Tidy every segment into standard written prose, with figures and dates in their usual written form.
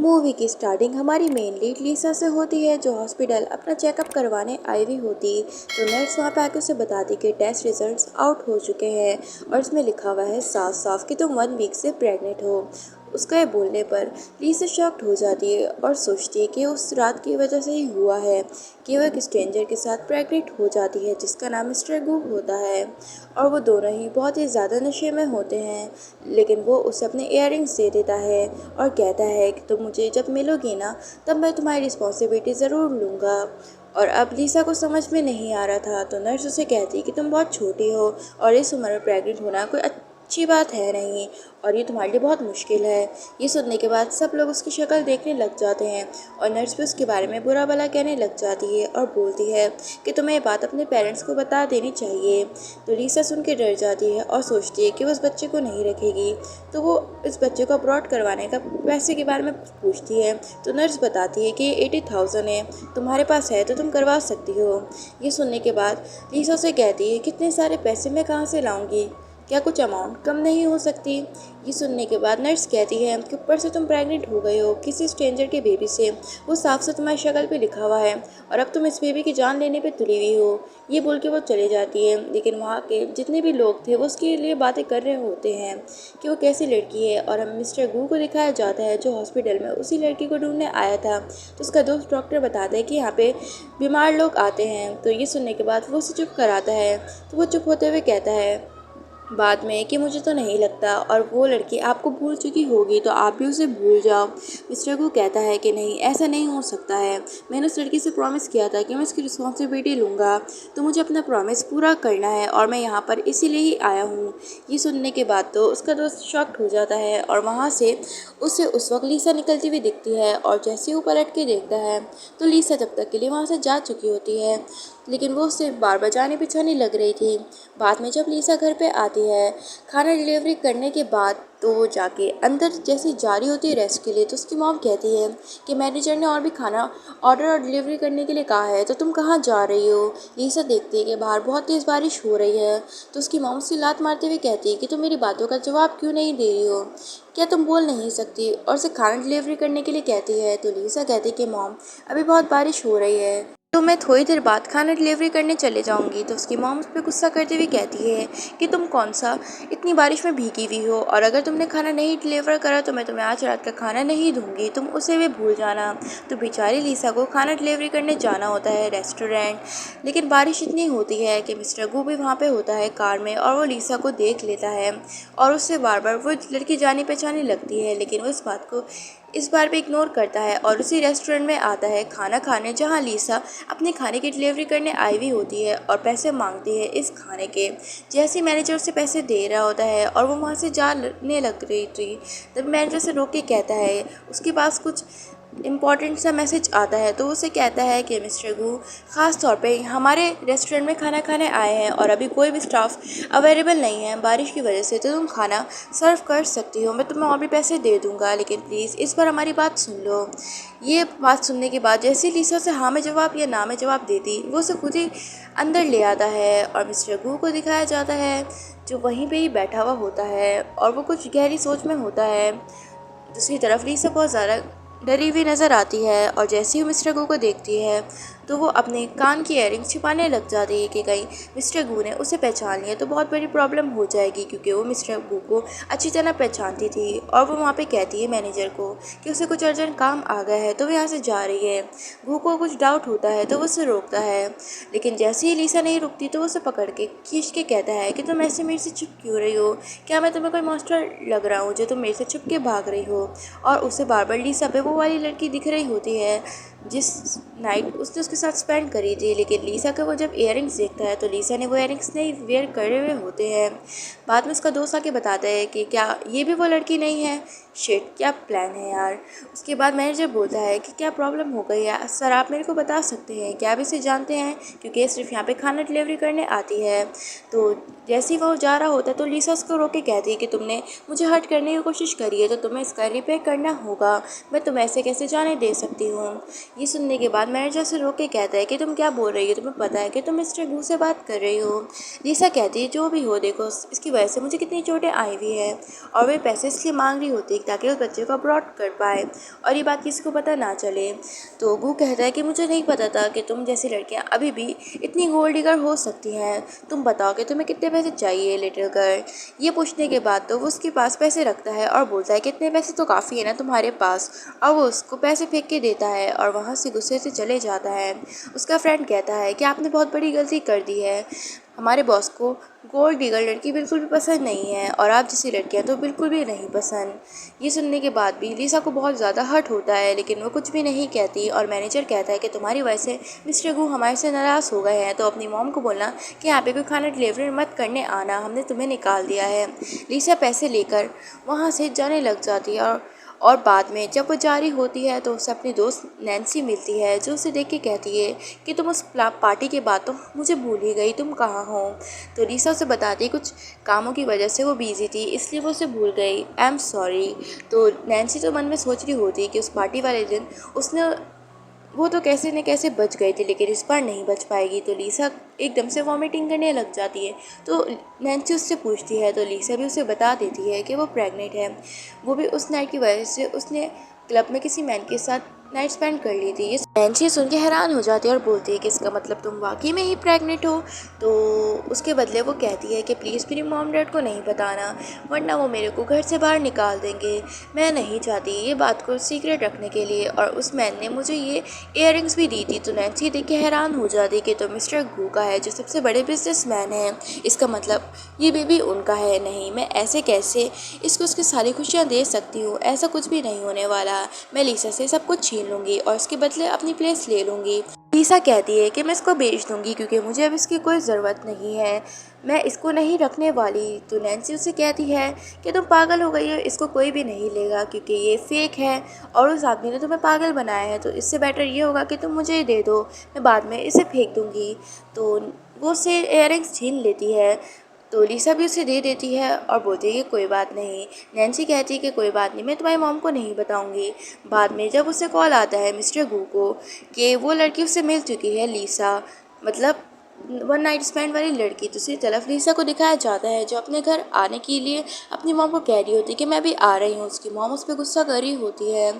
Movie की starting हमारी main lead लीसा से होती है, जो हॉस्पिटल अपना चेकअप करवाने आई हुई होती। तो नर्स वहाँ पे आके उसे बताती कि टेस्ट रिजल्ट्स आउट हो चुके हैं और इसमें लिखा हुआ है साफ साफ कि तुम 1 वीक से प्रेग्नेंट हो। उसका ये बोलने पर लीसा शॉक्ड हो जाती है और सोचती है कि उस रात की वजह से ही हुआ है कि वह एक स्ट्रेंजर के साथ प्रेग्नेंट हो जाती है जिसका नाम मिस्टर गू होता है। और वो दोनों ही बहुत ही ज़्यादा नशे में होते हैं, लेकिन वो उसे अपने इयररिंग्स दे देता है और कहता है कि तुम मुझे जब मिलोगी ना, तब मैं तुम्हारी रिस्पॉन्सिबिलिटी ज़रूर लूँगा। और अब लीसा को समझ में नहीं आ रहा था, तो नर्स उसे कहती कि तुम बहुत छोटी हो और इस उम्र में प्रेग्नेंट होना कोई अच्छी बात है नहीं, और ये तुम्हारे लिए बहुत मुश्किल है। ये सुनने के बाद सब लोग उसकी शक्ल देखने लग जाते हैं और नर्स भी उसके बारे में बुरा भला कहने लग जाती है और बोलती है कि तुम्हें ये बात अपने पेरेंट्स को बता देनी चाहिए। तो लीसा सुन के डर जाती है और सोचती है कि वो उस बच्चे को नहीं रखेगी। तो वो इस बच्चे को अब्रॉड करवाने का पैसे के बारे में पूछती है। तो नर्स बताती है कि 80,000 है, तुम्हारे पास है तो तुम करवा सकती हो। ये सुनने के बाद लीसा उसे कहती है कितने सारे पैसे मैं कहाँ से लाऊंगी, क्या कुछ अमाउंट कम नहीं हो सकती। ये सुनने के बाद नर्स कहती है कि ऊपर से तुम प्रेग्नेंट हो गए हो किसी स्ट्रेंजर के बेबी से, वो साफ से तुम्हारी शक्ल पे लिखा हुआ है और अब तुम इस बेबी की जान लेने पे तुली हुई हो। ये बोल के वो चले जाती है, लेकिन वहाँ के जितने भी लोग थे वो उसके लिए बातें कर रहे होते हैं कि वो कैसी लड़की है। और हम मिस्टर गू को दिखाया जाता है जो हॉस्पिटल में उसी लड़की को ढूंढने आया था। तो उसका दोस्त डॉक्टर बताता है कि यहाँ पे बीमार लोग आते हैं। तो ये सुनने के बाद वो उसे चुप कराता है। तो वो चुप होते हुए कहता है बाद में कि मुझे तो नहीं लगता, और वो लड़की आपको भूल चुकी होगी तो आप भी उसे भूल जाओ। मिस्टर को कहता है कि नहीं, ऐसा नहीं हो सकता है, मैंने उस लड़की से प्रॉमिस किया था कि मैं उसकी रिस्पॉन्सिबिलिटी लूँगा, तो मुझे अपना प्रॉमिस पूरा करना है और मैं यहाँ पर इसीलिए ही आया हूँ। ये सुनने के बाद तो उसका दोस्त शॉक्ड हो जाता है और वहाँ से उसे उस वक्त लीसा निकलती हुई दिखती है। और जैसे ही वो पलट के देखता है तो लीसा तब तक के लिए वहाँ से जा चुकी होती है, लेकिन वो उससे बार बार जाने पीछाने लग रही थी। बाद में जब लीसा घर पे आती है खाना डिलीवरी करने के बाद, तो वो जाके अंदर जैसे जा रही होती है रेस्ट के लिए, तो उसकी मॉम कहती है कि मैनेजर ने और भी खाना ऑर्डर और डिलीवरी करने के लिए कहा है, तो तुम कहाँ जा रही हो। लीसा देखती है कि बाहर बहुत तेज़ बारिश हो रही है। तो उसकी मॉम उसकी लात मारते हुए कहती है कि तुम मेरी बातों का जवाब क्यों नहीं दे रही हो, क्या तुम बोल नहीं सकती, और उसे खाना डिलीवरी करने के लिए कहती है। तो लीसा कहती है कि मॉम अभी बहुत बारिश हो रही है, तो मैं थोड़ी देर बाद खाना डिलीवरी करने चले जाऊंगी। तो उसकी मॉम उस पर गुस्सा करते हुए कहती है कि तुम कौन सा इतनी बारिश में भीगी हुई हो, और अगर तुमने खाना नहीं डिलीवर करा तो मैं तुम्हें आज रात का खाना नहीं दूंगी, तुम उसे भी भूल जाना। तो बेचारी लीसा को खाना डिलीवरी करने जाना होता है रेस्टोरेंट, लेकिन बारिश इतनी होती है कि मिस्टर गू भी वहाँ पे होता है कार में, और वो लीसा को देख लेता है और उससे बार बार वो लड़की जानी पहचानी लगती है, लेकिन वो इस बात को इस बार भी इग्नोर करता है और उसी रेस्टोरेंट में आता है खाना खाने, जहाँ लीसा अपने खाने की डिलीवरी करने आई हुई होती है और पैसे मांगती है इस खाने के। जैसे ही मैनेजर उसे पैसे दे रहा होता है और वो वहाँ से जाने लग रही थी, तब मैनेजर से रोक के कहता है उसके पास कुछ इम्पॉर्टेंट सा मैसेज आता है। तो उसे कहता है कि मिस्टर गू ख़ास तौर पे हमारे रेस्टोरेंट में खाना खाने आए हैं और अभी कोई भी स्टाफ अवेलेबल नहीं है बारिश की वजह से, तो तुम खाना सर्व कर सकती हो, मैं तुम्हें और भी पैसे दे दूंगा, लेकिन प्लीज़ इस बार हमारी बात सुन लो। ये बात सुनने के बाद जैसे ही लीसा से हाँ में जवाब या ना में जवाब देती, वो उसे खुद ही अंदर ले आता है और मिस्टर गू को दिखाया जाता है जो वहीं पे ही बैठा हुआ होता है और वो कुछ गहरी सोच में होता है। दूसरी तरफ लीसा बहुत ज़्यादा डरी हुई नज़र आती है और जैसे ही मिस्टर गू को देखती है तो वो अपने कान की इयररिंग्स छिपाने लग जाती है कि कहीं मिस्टर गू ने उसे पहचान लिया तो बहुत बड़ी प्रॉब्लम हो जाएगी, क्योंकि वो मिस्टर गू को अच्छी तरह पहचानती थी। और वो वहाँ पे कहती है मैनेजर को कि उसे कुछ अर्जेंट काम आ गया है तो वो यहाँ से जा रही है। गू को कुछ डाउट होता है तो वो उसे रोकता है, लेकिन जैसे ही लीसा नहीं रुकती तो वो उसे पकड़ के खींच के कहता है कि तुम ऐसे मेरे से छुप क्यों रही हो, क्या मैं तुम्हें कोई मॉन्स्टर लग रहा हूँ जो तुम मेरे से छुप के भाग रही हो। और उसे बार बार लीसा पे वो वाली लड़की दिख रही होती है जिस नाइट उसने उसके साथ स्पेंड करी थी, लेकिन लीसा का वो जब इयररिंग्स देखता है तो लीसा ने वो इयररिंग्स नहीं वेयर करे हुए होते हैं। बाद में उसका दोस्त आके बताता है कि क्या ये भी वो लड़की नहीं है। शिट, क्या प्लान है यार। उसके बाद मैनेजर बोलता है कि क्या प्रॉब्लम हो गई है सर, आप मेरे को बता सकते हैं, क्या आप इसे जानते हैं, क्योंकि ये सिर्फ यहाँ पे खाना डिलीवरी करने आती है। तो जैसे ही वो जा रहा होता है तो लीसा उसको रोक के कहती है कि तुमने मुझे हर्ट करने की कोशिश करी है तो तुम्हें इसका रिपेयर करना होगा, मैं तुम्हें ऐसे कैसे जाने दे सकती हूँ। ये सुनने के बाद मैनेजर से रोक के कहता है कि तुम क्या बोल रही हो, तुम्हें पता है कि तुम मिस्टर गू से बात कर रही हो। लीसा कहती है जो भी हो, देखो इसकी वजह से मुझे कितनी चोटें आई हुई है, और वे पैसे इसलिए मांग रही होती है ताकि उस बच्चे को अब्रॉड कर पाए और ये बात किसी को पता ना चले। तो गू कहता है कि मुझे नहीं पता था कि तुम जैसी लड़कियां अभी भी इतनी गोल्ड डिगर हो सकती हैं। तुम बताओ कि तुम्हें कितने पैसे चाहिए लिटिल गर्ल। ये पूछने के बाद तो वो उसके पास पैसे रखता है और बोलता है कितने पैसे तो काफ़ी है ना तुम्हारे पास। और वो उसको पैसे फेंक के देता है और वहाँ से गुस्से से चले जाता है। उसका फ्रेंड कहता है कि आपने बहुत बड़ी गलती कर दी है। हमारे बॉस को गोल्ड डिगर लड़की बिल्कुल भी पसंद नहीं है और आप जैसी लड़कियां तो बिल्कुल भी नहीं पसंद। ये सुनने के बाद भी लिसा को बहुत ज़्यादा हर्ट होता है, लेकिन वो कुछ भी नहीं कहती और मैनेजर कहता है कि तुम्हारी वजह से मिस्टर गू हमारे से नाराज़ हो गए हैं, तो अपनी मॉम को बोलना कि यहाँ पे कोई खाना डिलीवरी मत करने आना, हमने तुम्हें निकाल दिया है। लिसा पैसे लेकर वहाँ से जाने लग जाती है और बाद में जब वो जा रही होती है तो उसे अपनी दोस्त नैन्सी मिलती है, जो उसे देख के कहती है कि तुम उस पार्टी के बाद तो मुझे भूल ही गई, तुम कहाँ हो। तो लिसा उसे बताती कुछ कामों की वजह से वो बिजी थी, इसलिए वो उसे भूल गई, आई एम सॉरी। तो नैन्सी तो मन में सोच रही होती कि उस पार्टी वाले दिन उसने वो तो कैसे न कैसे बच गई थी, लेकिन इस बार नहीं बच पाएगी। तो लिसा एकदम से वॉमिटिंग करने लग जाती है। तो नैन्सी उससे पूछती है तो लिसा भी उसे बता देती है कि वो प्रेग्नेंट है। वो भी उस नाइट की वजह से उसने क्लब में किसी मैन के साथ नाइट स्पेंड कर ली थी। ये नैन्सी सुन के हैरान हो जाती है और बोलती है कि इसका मतलब तुम वाकई में ही प्रेग्नेंट हो। तो उसके बदले वो कहती है कि प्लीज़ मेरी मॉम डैड को नहीं बताना, वरना वो मेरे को घर से बाहर निकाल देंगे। मैं नहीं चाहती ये बात को सीक्रेट रखने के लिए, और उस मैन ने मुझे ये इयररिंग्स भी दी थी। तो नैन्सी देख के हैरान हो जाती कि तो मिस्टर गू का है, जो सबसे बड़े बिजनेसमैन है, इसका मतलब ये बेबी उनका है। नहीं, मैं ऐसे कैसे इसको उसकी सारी खुशियाँ दे सकती हूँ, ऐसा कुछ भी नहीं होने वाला। मैं लिसा से सब कुछ छीन लूँगी और उसके बदले अपनी प्लेस ले लूँगी। लिसा कहती है कि मैं इसको बेच दूँगी क्योंकि मुझे अब इसकी कोई ज़रूरत नहीं है, मैं इसको नहीं रखने वाली। तो नैन्सी उसे कहती है कि तुम पागल हो गई हो, इसको कोई भी नहीं लेगा क्योंकि ये फेक है और उस आदमी ने तुम्हें पागल बनाया है। तो इससे बेटर ये होगा कि तुम मुझे दे दो, मैं बाद में इसे फेंक दूँगी। तो वो उससे इयररिंग्स छीन लेती है। तो लिसा भी उसे दे देती है और बोलती है कि कोई बात नहीं। नैन्सी कहती है कि कोई बात नहीं, मैं तुम्हारी मॉम को नहीं बताऊंगी। बाद में जब उसे कॉल आता है मिस्टर गू को कि वो लड़की उससे मिल चुकी है, लिसा मतलब वन नाइट स्टैंड वाली लड़की, दूसरी तरफ लिसा को दिखाया जाता है जो अपने घर आने के लिए अपनी मॉम को कह रही होती है कि मैं भी आ रही हूँ। उसकी मॉम उस पर गुस्सा कर रही होती है।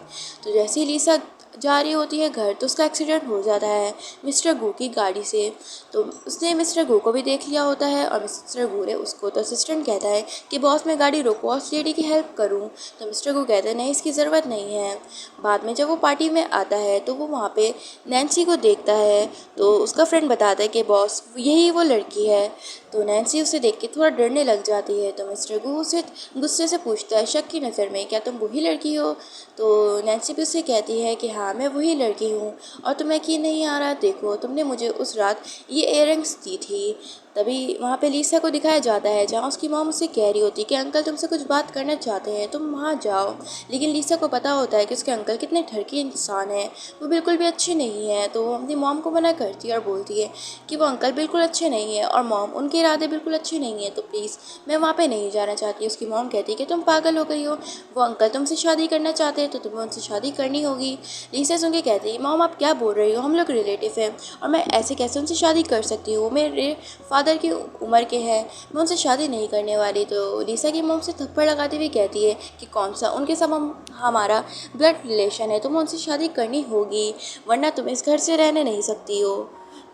तो जैसे ही लिसा जा रही होती है घर, तो उसका एक्सीडेंट हो जाता है मिस्टर गू की गाड़ी से। तो उसने मिस्टर गू को भी देख लिया होता है और मिस्टर गू ने उसको, तो असिस्टेंट कहता है कि बॉस मैं गाड़ी रोको और उस लेडी की हेल्प करूं। तो मिस्टर गू कहता है नहीं, इसकी ज़रूरत नहीं है। बाद में जब वो पार्टी में आता है तो वो वहाँ पे नैन्सी को देखता है। तो उसका फ्रेंड बताता है कि बॉस यही वो लड़की है। तो नैन्सी उसे देख के थोड़ा डरने लग जाती है। तो मिस्टर गू उसे गुस्से से पूछता है शक की नज़र में, क्या तुम वही लड़की हो। तो नैन्सी भी उसे कहती है कि हाँ मैं वही लड़की हूँ, और तुम्हें यकीन नहीं आ रहा, देखो तुमने मुझे उस रात ये इयररिंग्स दी थी। तभी वहाँ पे लिसा को दिखाया जाता है जहाँ उसकी मॉम उससे कह रही होती है कि अंकल तुमसे कुछ बात करना चाहते हैं, तुम वहाँ जाओ। लेकिन लिसा को पता होता है कि उसके अंकल कितने ठरकी इंसान हैं, वो बिल्कुल भी अच्छे नहीं हैं। तो वो अपनी मॉम को मना करती है और बोलती है कि वो अंकल बिल्कुल अच्छे नहीं हैं और मॉम उनके इरादे बिल्कुल अच्छे नहीं हैं, तो प्लीज़ मैं वहाँ पे नहीं जाना चाहती। उसकी मॉम कहती है कि तुम पागल हो गई हो, वो अंकल तुमसे शादी करना चाहते हैं तो तुम्हें उनसे शादी करनी होगी। लिसा सुन के कहती है मॉम आप क्या बोल रही हो, हम लोग रिलेटिव हैं और मैं ऐसे कैसे उनसे शादी कर सकती हूँ, मेरे फादर की उम्र के हैं, मैं उनसे शादी नहीं करने वाली। तो लिसा की मॉम से थप्पड़ लगाती हुई कहती है कि कौन सा, उनके साथ हमारा ब्लड रिलेशन है, तुम्हें उनसे शादी करनी होगी वरना तुम इस घर से रहने नहीं सकती हो।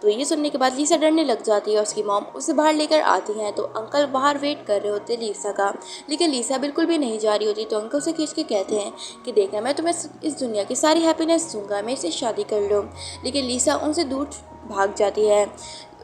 तो ये सुनने के बाद लिसा डरने लग जाती है और उसकी मॉम उसे बाहर लेकर आती हैं। तो अंकल बाहर वेट कर रहे होते लिसा का, लेकिन लिसा बिल्कुल भी नहीं जा रही होती। तो अंकल उसे खींच के कहते हैं कि देखना मैं तुम्हें इस दुनिया की सारी हैप्पीनेस दूंगा, मेरे से शादी कर लो। लेकिन लिसा उनसे दूर भाग जाती है।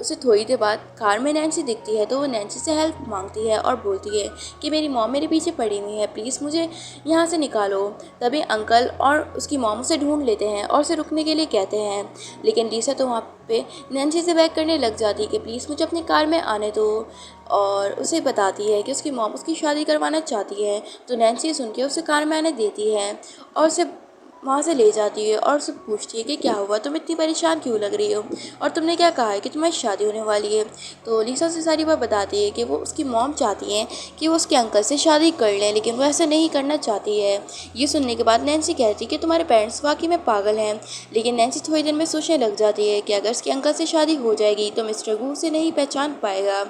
उसे थोड़ी देर बाद कार में नैन्सी दिखती है, तो वो नैन्सी से हेल्प मांगती है और बोलती है कि मेरी मॉम मेरे पीछे पड़ी हुई है, प्लीज़ मुझे यहाँ से निकालो। तभी अंकल और उसकी मॉम उसे ढूंढ लेते हैं और उसे रुकने के लिए कहते हैं। लेकिन लिसा तो वहाँ पे नैन्सी से बैक करने लग जाती है कि प्लीज़ मुझे अपनी कार में आने दो, और उसे बताती है कि उसकी मॉम उसकी शादी करवाना चाहती है। तो नैन्सी सुन के उसे कार में आने देती है और उसे वहाँ से ले जाती है और उससे पूछती है कि क्या हुआ, तुम इतनी परेशान क्यों लग रही हो और तुमने क्या कहा है कि तुम्हारी शादी होने वाली है। तो लिसा से सारी बात बताती है कि वो उसकी मॉम चाहती हैं कि वो उसके अंकल से शादी कर लें, लेकिन वो ऐसा नहीं करना चाहती है। ये सुनने के बाद नैन्सी कहती है कि तुम्हारे पेरेंट्स वाकई में पागल हैं। लेकिन नैन्सी थोड़ी देर में सोचने लग जाती है कि अगर उसके अंकल से शादी हो जाएगी तो मिस्टर गू उसे नहीं पहचान पाएगा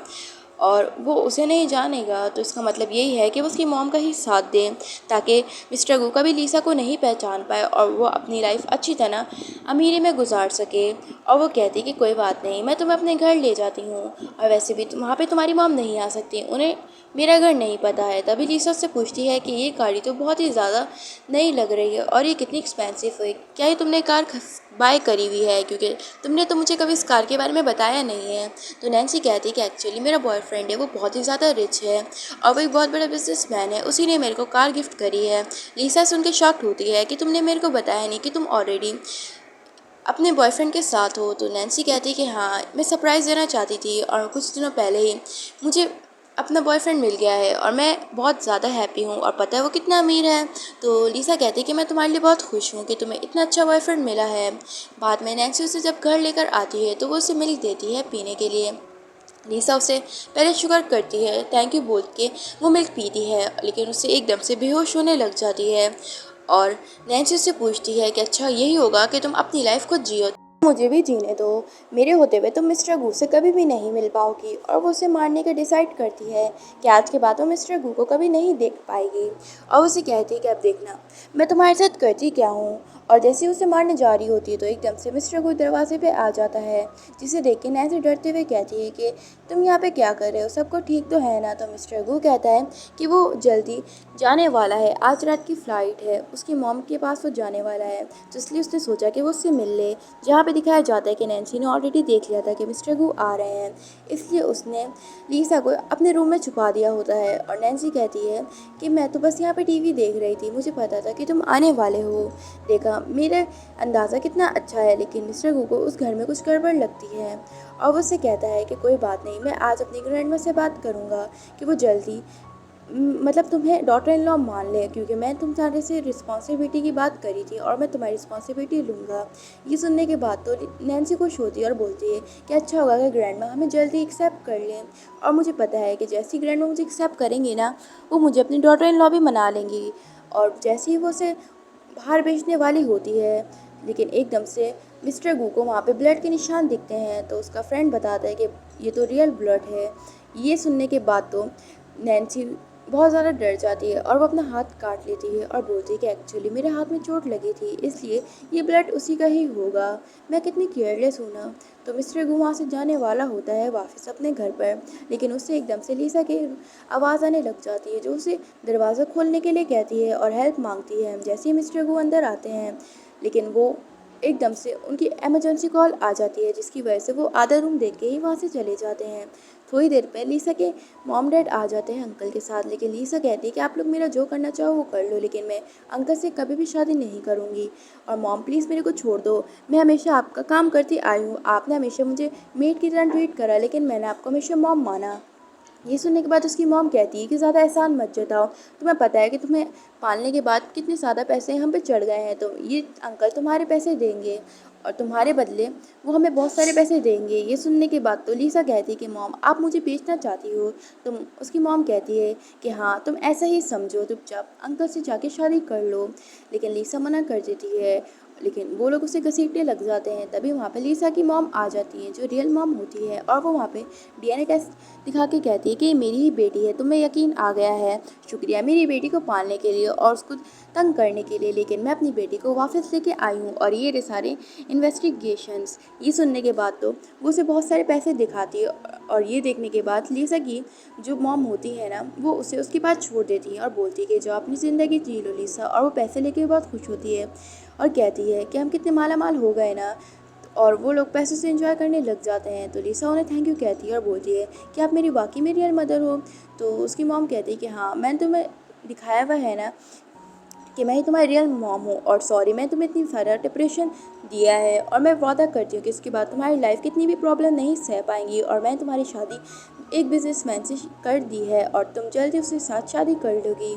और वो उसे नहीं जानेगा, तो इसका मतलब यही है कि वो उसकी मॉम का ही साथ दें, ताकि मिस्टर गू कभी लिसा को नहीं पहचान पाए और वो अपनी लाइफ अच्छी तरह अमीरी में गुजार सके। और वो कहती कि कोई बात नहीं, मैं तुम्हें अपने घर ले जाती हूँ, और वैसे भी वहाँ पे तुम्हारी मॉम नहीं आ सकती, उन्हें मेरा घर नहीं पता है। तभी लिसा उससे पूछती है कि ये गाड़ी तो बहुत ही ज़्यादा नई लग रही है और ये कितनी एक्सपेंसिव है, क्या ये तुमने कार बाय करी हुई है, क्योंकि तुमने तो मुझे कभी इस कार के बारे में बताया नहीं है। तो नैन्सी कहती कि एक्चुअली मेरा बॉयफ्रेंड है, वो बहुत ही ज़्यादा रिच है और वो एक बहुत बड़ा बिजनेसमैन है, उसी ने मेरे को कार गिफ्ट करी है। लिसा सुन के शॉक्ड होती है कि तुमने मेरे को बताया नहीं कि तुम ऑलरेडी अपने बॉयफ्रेंड के साथ हो। तो नैन्सी कहती कि हाँ, मैं सरप्राइज़ देना चाहती थी और कुछ दिनों पहले ही मुझे अपना बॉयफ्रेंड मिल गया है और मैं बहुत ज़्यादा हैप्पी हूँ, और पता है वो कितना अमीर है। तो लिसा कहती कि मैं तुम्हारे लिए बहुत खुश हूँ कि तुम्हें इतना अच्छा बॉयफ्रेंड मिला है। बाद में नैन्सी उसे जब घर लेकर आती है तो वो उसे मिल्क देती है पीने के लिए। लिसा उसे पहले शुगर करती है, थैंक यू बोल के वो मिल्क पीती है, लेकिन उससे एकदम से बेहोश होने लग जाती है। और नैन्सी उससे पूछती है कि अच्छा यही होगा कि तुम अपनी लाइफ खुद जियो, मुझे भी जीने दो, मेरे होते हुए तुम मिस्टर गू से कभी भी नहीं मिल पाओगी। और वो उसे मारने का डिसाइड करती है कि आज के बाद वो मिस्टर गू को कभी नहीं देख पाएगी। और उसे कहती है कि अब देखना मैं तुम्हारे साथ करती क्या हूँ। और जैसे ही उसे मारने जा रही होती है तो एकदम से मिस्टर गू दरवाजे पे आ जाता है, जिसे देख के नैन्सी डरते हुए कहती है कि तुम यहाँ पे क्या कर रहे हो, सब कुछ ठीक तो है ना। तो मिस्टर गू कहता है कि वो जल्दी जाने वाला है, आज रात की फ़्लाइट है, उसकी मॉम के पास वो जाने वाला है, तो इसलिए उसने सोचा कि वो उससे मिल ले। जहाँ पे दिखाया जाता है कि नैन्सी ने ऑलरेडी देख लिया था कि मिस्टर गू आ रहे हैं, इसलिए उसने लीसा को अपने रूम में छुपा दिया होता है। और नैन्सी कहती है कि मैं तो बस यहाँ पे टीवी देख रही थी, मुझे पता था कि तुम आने वाले हो, देखा मेरा अंदाज़ा कितना अच्छा है। लेकिन मिस्टर गू को उस घर में कुछ गड़बड़ लगती है और वो उससे कहता है कि कोई बात नहीं, मैं आज अपनी ग्रैंडमा से बात करूँगा कि वो जल्दी मतलब तुम्हें डॉटर इन लॉ मान ले, क्योंकि मैं तुम्हारे से रिस्पॉन्सिबिलिटी की बात करी थी और मैं तुम्हारी रिस्पॉन्सिबिलिटी लूँगा। ये सुनने के बाद तो नैन्सी खुश होती है और बोलती है कि अच्छा होगा कि ग्रैंडमा हमें जल्दी एक्सेप्ट कर लें, और मुझे पता है कि जैसी ग्रैंडमा मुझे एक्सेप्ट करेंगी ना, वो मुझे अपनी डॉटर इन लॉ भी मना लेंगी। और जैसे ही वो उसे बाहर भेजने वाली होती है, लेकिन एकदम से मिस्टर गू को वहाँ पे ब्लड के निशान दिखते हैं, तो उसका फ्रेंड बताता है कि ये तो रियल ब्लड है। ये सुनने के बाद तो नैन्सी बहुत ज़्यादा डर जाती है और वो अपना हाथ काट लेती है और बोलती है कि एक्चुअली मेरे हाथ में चोट लगी थी, इसलिए ये ब्लड उसी का ही होगा, मैं कितनी केयरलेस हूँ ना। तो मिस्टर गू वहाँ से जाने वाला होता है वापस अपने घर पर, लेकिन उससे एकदम से लिसा की आवाज़ आने लग जाती है, जो उसे दरवाज़ा खोलने के लिए कहती है और हेल्प मांगती है। जैसे ही मिस्टर गू अंदर आते हैं, लेकिन वो एकदम से उनकी इमरजेंसी कॉल आ जाती है, जिसकी वजह से वो आधा रूम देख के ही वहाँ से चले जाते हैं। थोड़ी देर पे लिसा के मॉम डैड आ जाते हैं अंकल के साथ, लेकिन लिसा कहती है कि आप लोग मेरा जो करना चाहो वो कर लो, लेकिन मैं अंकल से कभी भी शादी नहीं करूँगी, और मॉम प्लीज़ मेरे को छोड़ दो, मैं हमेशा आपका काम करती आई हूँ, आपने हमेशा मुझे मेड की तरह ट्रीट करा, लेकिन मैंने आपको हमेशा मॉम माना। ये सुनने के बाद उसकी मॉम कहती है कि ज़्यादा एहसान मत जताओ, तुम्हें पता है कि तुम्हें पालने के बाद कितने ज़्यादा पैसे हम पे चढ़ गए हैं, तो ये अंकल तुम्हारे पैसे देंगे और तुम्हारे बदले वो हमें बहुत सारे पैसे देंगे। ये सुनने के बाद तो लिसा कहती है कि मॉम आप मुझे बेचना चाहती हो। तुम उसकी मॉम कहती है कि हाँ तुम ऐसा ही समझो, चुपचाप अंकल से जाके शादी कर लो, लेकिन लिसा मना कर देती है। लेकिन वो लोग उसे घसीटने लग जाते हैं। तभी वहाँ पे लिसा की मॉम आ जाती है, जो रियल मॉम होती है, और वो वहाँ पे डीएनए टेस्ट दिखा के कहती है कि ये मेरी ही बेटी है, तुम्हें यकीन आ गया है, शुक्रिया मेरी बेटी को पालने के लिए और उसको तंग करने के लिए, लेकिन मैं अपनी बेटी को वापस लेके आई हूँ और ये सारे इन्वेस्टिगेशंस। ये सुनने के बाद तो वो उसे बहुत सारे पैसे दिखाती है, और ये देखने के बाद लिसा की जो मॉम होती है ना, वो उसे उसके पास छोड़ देती है और बोलती है कि जो अपनी ज़िंदगी जी लो लिसा, और वो पैसे लेके बहुत खुश होती है और कहती है कि हम कितने माला माल हो गए ना, और वो लोग पैसों से एंजॉय करने लग जाते हैं। तो लिसा उन्हें थैंक यू कहती है और बोलती है कि आप मेरी वाकई में रियल मदर हो। तो उसकी मॉम कहती है कि हाँ मैंने तुम्हें दिखाया हुआ है ना कि मैं ही तुम्हारी रियल मॉम हूँ, और सॉरी मैं तुम्हें इतनी सारा डिप्रेशन दिया है, और मैं वादा करती हूँ कि इसके बाद तुम्हारी लाइफ कितनी भी प्रॉब्लम नहीं सह पाएंगी, और मैं तुम्हारी शादी एक बिजनेसमैन से कर दी है और तुम जल्दी उसके साथ शादी कर लोगी।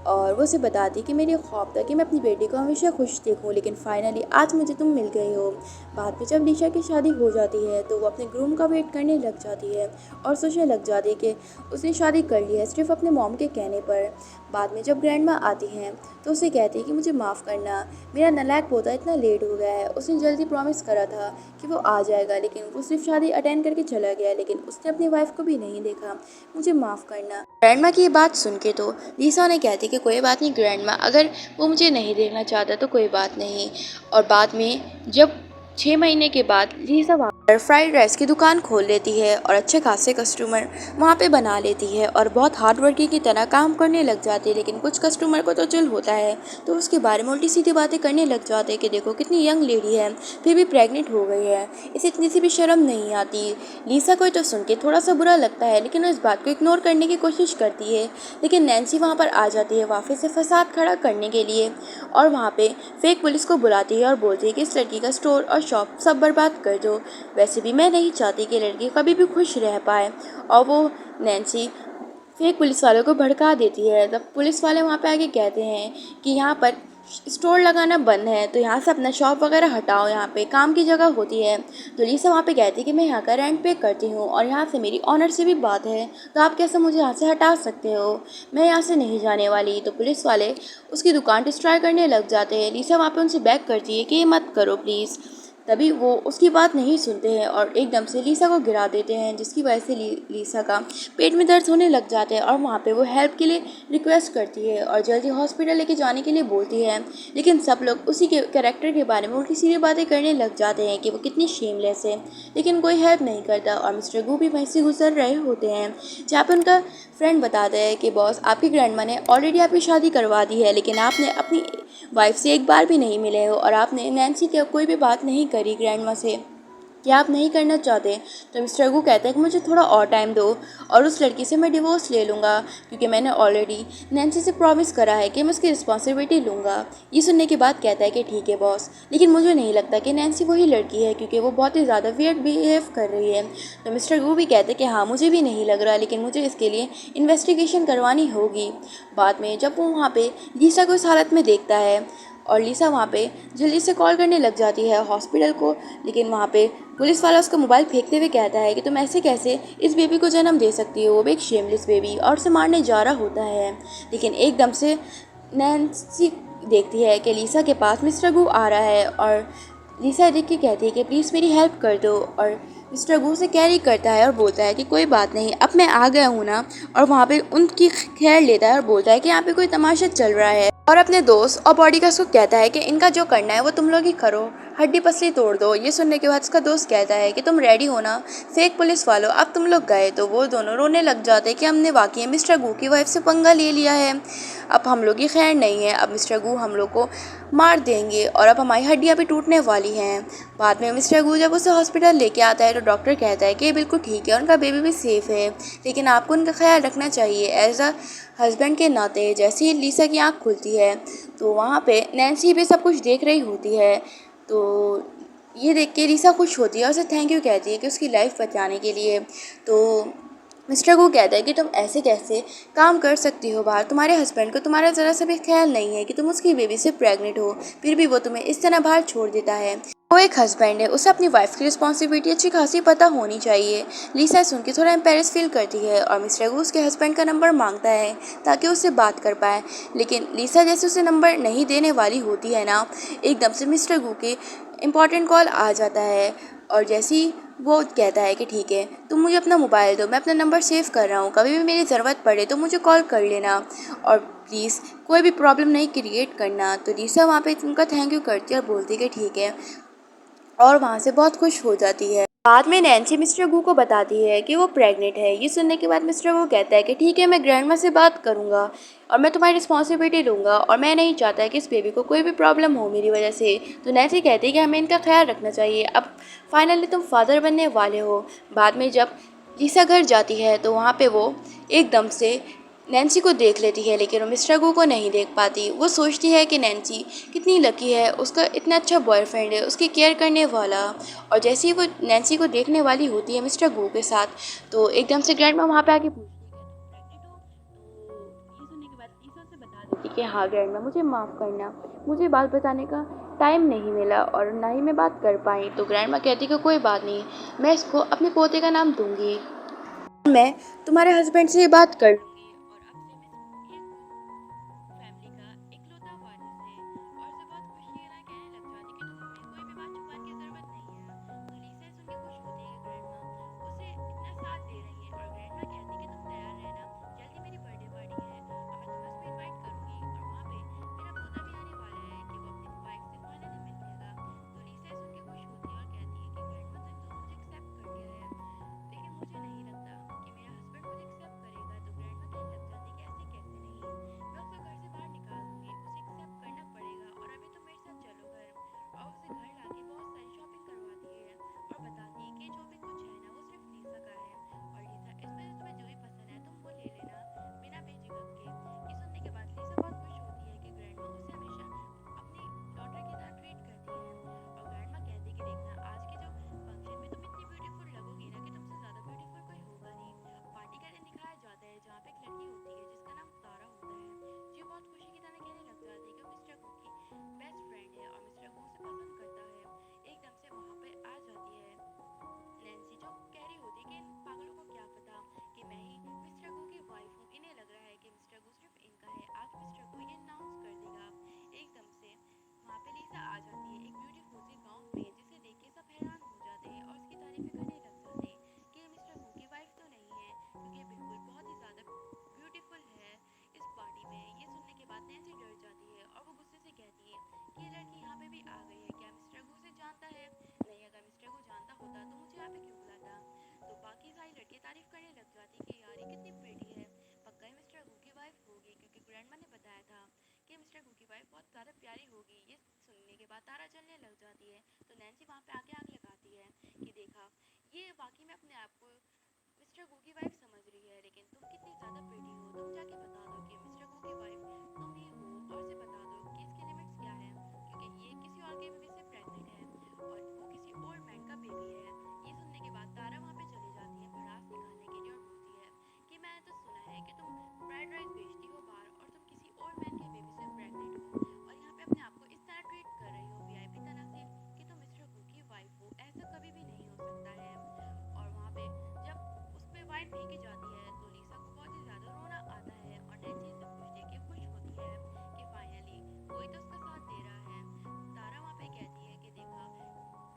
और वो उसे बताती कि मेरी ख्वाब था कि मैं अपनी बेटी को हमेशा खुश देखूं, लेकिन फाइनली आज मुझे तुम मिल गई हो। बाद में जब लीशा की शादी हो जाती है तो वो अपने ग्रूम का वेट करने लग जाती है और सोचने लग जाती है कि उसने शादी कर ली है सिर्फ अपने मॉम के कहने पर। बाद में जब ग्रैंड माँ आती हैं तो उसे कहती है कि मुझे माफ़ करना, मेरा नालायक पोता इतना लेट हो गया है। उसने जल्दी प्रॉमिस करा था कि वो आ जाएगा, लेकिन वो सिर्फ शादी अटेंड करके चला गया, लेकिन उसने अपनी वाइफ को भी नहीं देखा। मुझे माफ़ करना। ग्रैंड माँ की ये बात सुन के तो लीसा उन्हें कहती कि कोई बात नहीं ग्रैंड माँ, अगर वो मुझे नहीं देखना चाहता तो कोई बात नहीं। और बाद में जब 6 महीने के बाद लीसा वहाँ पर फ्राइड राइस की दुकान खोल लेती है और अच्छे खासे कस्टमर वहाँ पे बना लेती है और बहुत हार्ड वर्किंग की तरह काम करने लग जाती है। लेकिन कुछ कस्टमर को तो चिल होता है तो उसके बारे में उल्टी सीधी बातें करने लग जाते हैं कि देखो कितनी यंग लेडी है, फिर भी प्रेग्नेंट हो गई है, इसे इतनी सी भी शर्म नहीं आती। लीसा को तो सुन के थोड़ा सा बुरा लगता है, लेकिन वो इस बात को इग्नोर करने की कोशिश करती है। लेकिन नैन्सी वहाँ पर आ जाती है वापस से फसाद खड़ा करने के लिए और वहाँ पे फेक पुलिस को बुलाती है और बोलती है कि इस लड़की का स्टोर और शॉप सब बर्बाद कर दो। वैसे भी मैं नहीं चाहती कि लड़की कभी भी खुश रह पाए। और वो नैन्सी फेक पुलिस वालों को भड़का देती है। तब पुलिस वाले वहाँ पे आके कहते हैं कि यहाँ पर स्टोर लगाना बंद है तो यहाँ से अपना शॉप वगैरह हटाओ, यहाँ पे काम की जगह होती है। तो लीसा वहाँ पे कहती है कि मैं यहाँ का रेंट पे करती हूँ और यहाँ से मेरी ऑनर से भी बात है, तो आप कैसे मुझे यहाँ से हटा सकते हो, मैं यहाँ से नहीं जाने वाली। तो पुलिस वाले उसकी दुकान डिस्ट्रॉय करने लग जाते हैं। लीसा वहाँ पे उनसे बैक करती है कि ये मत करो प्लीज़। तभी वो उसकी बात नहीं सुनते हैं और एकदम से लीसा को गिरा देते हैं, जिसकी वजह से लीसा का पेट में दर्द होने लग जाता है और वहाँ पे वो हेल्प के लिए रिक्वेस्ट करती है और जल्दी हॉस्पिटल लेके जाने के लिए बोलती है। लेकिन सब लोग उसी के कैरेक्टर के बारे में उल्टी सीधी बातें करने लग जाते हैं कि वो कितनी शेमलेस है, लेकिन कोई हेल्प नहीं करता। और मिस्टर गू भी वहीं से गुजर रहे होते हैं जहाँ पर उनका फ्रेंड बताता है कि बॉस आपकी ग्रैंडमा ने ऑलरेडी आपकी शादी करवा दी है, लेकिन आपने अपनी वाइफ से एक बार भी नहीं मिले हो और आपने नैन्सी की कोई भी बात नहीं करी ग्रैंडमा से, क्या आप नहीं करना चाहते। तो मिस्टर गू कहता है कि मुझे थोड़ा और टाइम दो और उस लड़की से मैं डिवोर्स ले लूँगा, क्योंकि मैंने ऑलरेडी नैन्सी से प्रॉमिस करा है कि मैं उसकी रिस्पॉन्सिबिलिटी लूँगा। ये सुनने के बाद कहता है कि ठीक है बॉस, लेकिन मुझे नहीं लगता कि नैन्सी वही लड़की है, क्योंकि वो बहुत ही ज़्यादा वियर्ड बिहेव कर रही है। तो मिस्टर गू भी कहते हैं कि हाँ मुझे भी नहीं लग रहा, लेकिन मुझे इसके लिए इन्वेस्टिगेशन करवानी होगी। बाद में जब वो वहाँ पे लीसा को इस हालत में देखता है और लीसा वहाँ पे जल्दी से कॉल करने लग जाती है हॉस्पिटल को, लेकिन वहाँ पे पुलिस वाला उसका मोबाइल फेंकते हुए कहता है कि तुम ऐसे कैसे इस बेबी को जन्म दे सकती हो, वो भी एक शेमलेस बेबी, और उसे मारने जा रहा होता है। लेकिन एकदम से नैन्सी देखती है कि लीसा के पास मिस्टर गू आ रहा है और लीसा देख के कहती है कि प्लीज़ मेरी हेल्प कर दो। और मिस्टर गू से कैरी करता है और बोलता है कि कोई बात नहीं, अब मैं आ गया हूँ ना। और वहाँ पे उनकी खैर लेता है और बोलता है कि यहाँ पे कोई तमाशा चल रहा है और अपने दोस्त और बॉडीगार्ड्स को कहता है कि इनका जो करना है वो तुम लोग ही करो, हड्डी पसली तोड़ दो। ये सुनने के बाद उसका दोस्त कहता है कि तुम रेडी हो ना फेक पुलिस वालों, अब तुम लोग गए। तो वो दोनों रोने लग जाते हैं कि हमने वाकई मिस्टर गू की वाइफ से पंगा ले लिया है, अब हम लोग की खैर नहीं है, अब मिस्टर गू हम लोग को मार देंगे और अब हमारी हड्डियाँ भी टूटने वाली हैं। बाद में मिस्टर गू जब उसे हॉस्पिटल लेके आता है तो डॉक्टर कहता है कि ये बिल्कुल ठीक है, उनका बेबी भी सेफ़ है, लेकिन आपको उनका ख्याल रखना चाहिए एज अ हस्बैंड के नाते। जैसे ही लीसा की आँख खुलती है तो वहाँ पे नैन्सी भी सब कुछ देख रही होती है। तो ये देख के लीसा खुश होती है और उसे थैंक यू कहती है कि उसकी लाइफ बचाने के लिए। तो मिस्टर गू कहता है कि तुम ऐसे कैसे काम कर सकती हो बाहर, तुम्हारे हस्बैंड को तुम्हारा ज़रा सा भी ख्याल नहीं है कि तुम उसकी बेबी से प्रेग्नेंट हो, फिर भी वो तुम्हें इस तरह बाहर छोड़ देता है। वो एक हस्बैंड है, उसे अपनी वाइफ की रिस्पॉन्सिबिलिटी अच्छी खासी पता होनी चाहिए। लीसा सुन के थोड़ा एम्बेरस फील करती है और मिस्टर गू उसके हस्बैंड का नंबर मांगता है ताकि उससे बात कर पाए। लेकिन लीसा जैसे उसे नंबर नहीं देने वाली होती है ना, एकदम से मिस्टर गू के इम्पॉर्टेंट कॉल आ जाता है और जैसे ही वो कहता है कि ठीक है तुम मुझे अपना मोबाइल दो, मैं अपना नंबर सेव कर रहा हूँ, कभी भी मेरी ज़रूरत पड़े तो मुझे कॉल कर लेना और प्लीज़ कोई भी प्रॉब्लम नहीं क्रिएट करना। तो लीसा वहाँ पे उनका थैंक यू करती है और बोलती है कि ठीक है और वहाँ से बहुत खुश हो जाती है। बाद में नैन्सी मिस्टर गू को बताती है कि वो प्रेग्नेंट है। ये सुनने के बाद मिस्टर गू कहता है कि ठीक है मैं ग्रैंडमा से बात करूँगा और मैं तुम्हारी रिस्पॉन्सिबिलिटी लूँगा और मैं नहीं चाहता कि इस बेबी को कोई भी प्रॉब्लम हो मेरी वजह से। तो नैन्सी कहती है कि हमें इनका ख्याल रखना चाहिए, अब फाइनली तुम फादर बनने वाले हो। बाद में जब लीसा घर जाती है तो वहाँ पे वो एकदम से नैन्सी को देख लेती है, लेकिन वो मिस्टर गू को नहीं देख पाती। वो सोचती है कि नैन्सी कितनी लकी है, उसका इतना अच्छा बॉयफ्रेंड है उसकी केयर करने वाला। और जैसे ही वो नैन्सी को देखने वाली होती है मिस्टर गू के साथ, तो एकदम से ग्रैंडमा वहाँ पे आके पूछती है कि तुम प्रेग्नेंट हो। तो ये सुनने के बाद लीसा उसे बता देती कि हाँ ग्रैंडमा मुझे माफ़ करना, मुझे बात बताने का टाइम नहीं मिला और ना ही मैं बात कर पाई। तो ग्रैंडमा कहती कि कोई बात नहीं, मैं इसको अपने पोते का नाम दूंगी, मैं तुम्हारे हस्बैंड से ये बात कर लूंगी और अब से मैं ये फैमिली का इकलौता वारिस है। और उसे बहुत खुशी है ना, कहने लग जाती कि तुम्हें कोई भी बात छुपाने की जरूरत नहीं है। तो लीसा सुन के खुश होती है कि ग्रैंडमा उसे इतना साथ दे रही है। और ग्रैंडमा कहती कि तुम तैयार रहना, जल्दी मेरी बर्थडे पार्टी है और मैं तुम्हें उसमें इनवाइट करूंगी और वहाँ पे मेरा पोता भी आने वाला है कि वो अपनी वाइफ से फाइनली मिल लेगा। तो लीसा सुन के खुश होती है और कहती है कि ग्रैंडमा तुम तो मुझे एक्सेप्ट कर लिया है, लेकिन मुझे नहीं लगता कि मेरा हस्बैंड मुझे एक्सेप्ट करेगा। तो ग्रैंडमा कहने लग जाती कि ऐसे कैसे नहीं, मैं उसको घर से बाहर निकाल दूंगी, उसे एक्सेप्ट करना पड़ेगा और अभी तुम मेरे साथ चलो घर। और उसे घर लाके बहुत सारी शॉपिंग करवाती है और बताती है कि जो भी कुछ है ना वो सिर्फ लीसा का है और लीसा इसमें से तुम्हें जो भी पसंद है तुम वो ले लेना बिना बेझिझक के। ये सुनने के बाद लीसा बहुत खुश होती है कि ग्रैंडमा उसे हमेशा अपनी डॉटर की तरह ट्रीट करती है। और ग्रैंडमा कहती है कि देखना आज के जो फंक्शन में तुम इतनी ब्यूटीफुल लगोगी ना कि तुमसे ज्यादा ब्यूटीफुल कोई होगा नहीं। पार्टी का दिन दिखाया जाता है जहाँ पे एक लड़की होती है जिसका नाम तारा होता है, जो बहुत खुशी की तरह कहने लग जाती है कि वो मिस्टर कू की बेस्ट फ्रेंड है और मिस्टर कू उसे पसंद करता है। एकदम से वहाँ पे आ जाती है नैन्सी, जो कह रही होती है कि इन पागलों को क्या पता कि मैं ही मिस्टर गो की वाइफ हूँ, इन्हें लग रहा है कि मिस्टर गो सिर्फ इनका है, आज मिस्टर गो ये अनाउंस कर देगा। एकदम से वहाँ पे लीसा आ जाती है एक ब्यूटीफुल सी गाउन में, जिसे देख के सब हैरान हो जाते हैं और उसकी तारीफें करने लग जाते हैं कि ये मिस्टर गो की वाइफ तो नहीं है, क्योंकि ये बिल्कुल बहुत ही ज्यादा ब्यूटीफुल है इस पार्टी में। ये सुनने के बाद नैन्सी डर जाती है और वो गुस्से से कहती है कि ये लड़की यहाँ पे भी आ गई है, क्या मिस्टर गो से जानता है? नहीं, अगर मिस्टर को जानता होता तो मुझे यहाँ पे क्यों बुलाता। तो बाकी सारी लड़कियां तारीफ करने लग जाती कि यार ये कितनी प्रेटी है, पक्का ही मिस्टर गू की वाइफ होगी, क्योंकि ग्रैंडमा ने बताया था कि मिस्टर गू की वाइफ बहुत ज़्यादा प्यारी होगी। ये सुनने के बाद तारा जलने लग जाती है। तो नैन्सी वहाँ पे आके आग लगाती है कि देखा, ये वाकई में अपने आप को मिस्टर गू की वाइफ समझ रही है, लेकिन तुम कितनी ज़्यादा प्रेटी हो, तुम जाके बता दो कि मिस्टर गू की वाइफ तुम ही हो और उसे बता दो कि इसके लिमिट्स क्या है, क्योंकि ये किसी और के बेबी से प्रेग्नेंट है और वो किसी और मैन का बेबी है। ये सुनने के बाद तारा वहाँ पे चली जाती है भड़ास निकालने के लिए और बोलती है कि मैंने तो सुना है कि तुम फ्राइड राइस बेचती हो बाहर और तुम किसी और मैन के बेबी से प्रेग्नेंट हो और यहाँ पे अपने आप को इस तरह ट्रीट कर रही हो वीआईपी तरह से कि तुम मिस्टर गू की वाइफ हो, ऐसा कभी भी नहीं हो सकता है। और वहाँ पे जब उस पे वाइन फेंकी जाती है तो लीसा को बहुत ही ज्यादा रोना आता है और नैन्सी सब कुछ देख के खुश होती है कि फाइनली कोई तो उसका साथ दे रहा है। तारा वहाँ पे कहती है कि देखा,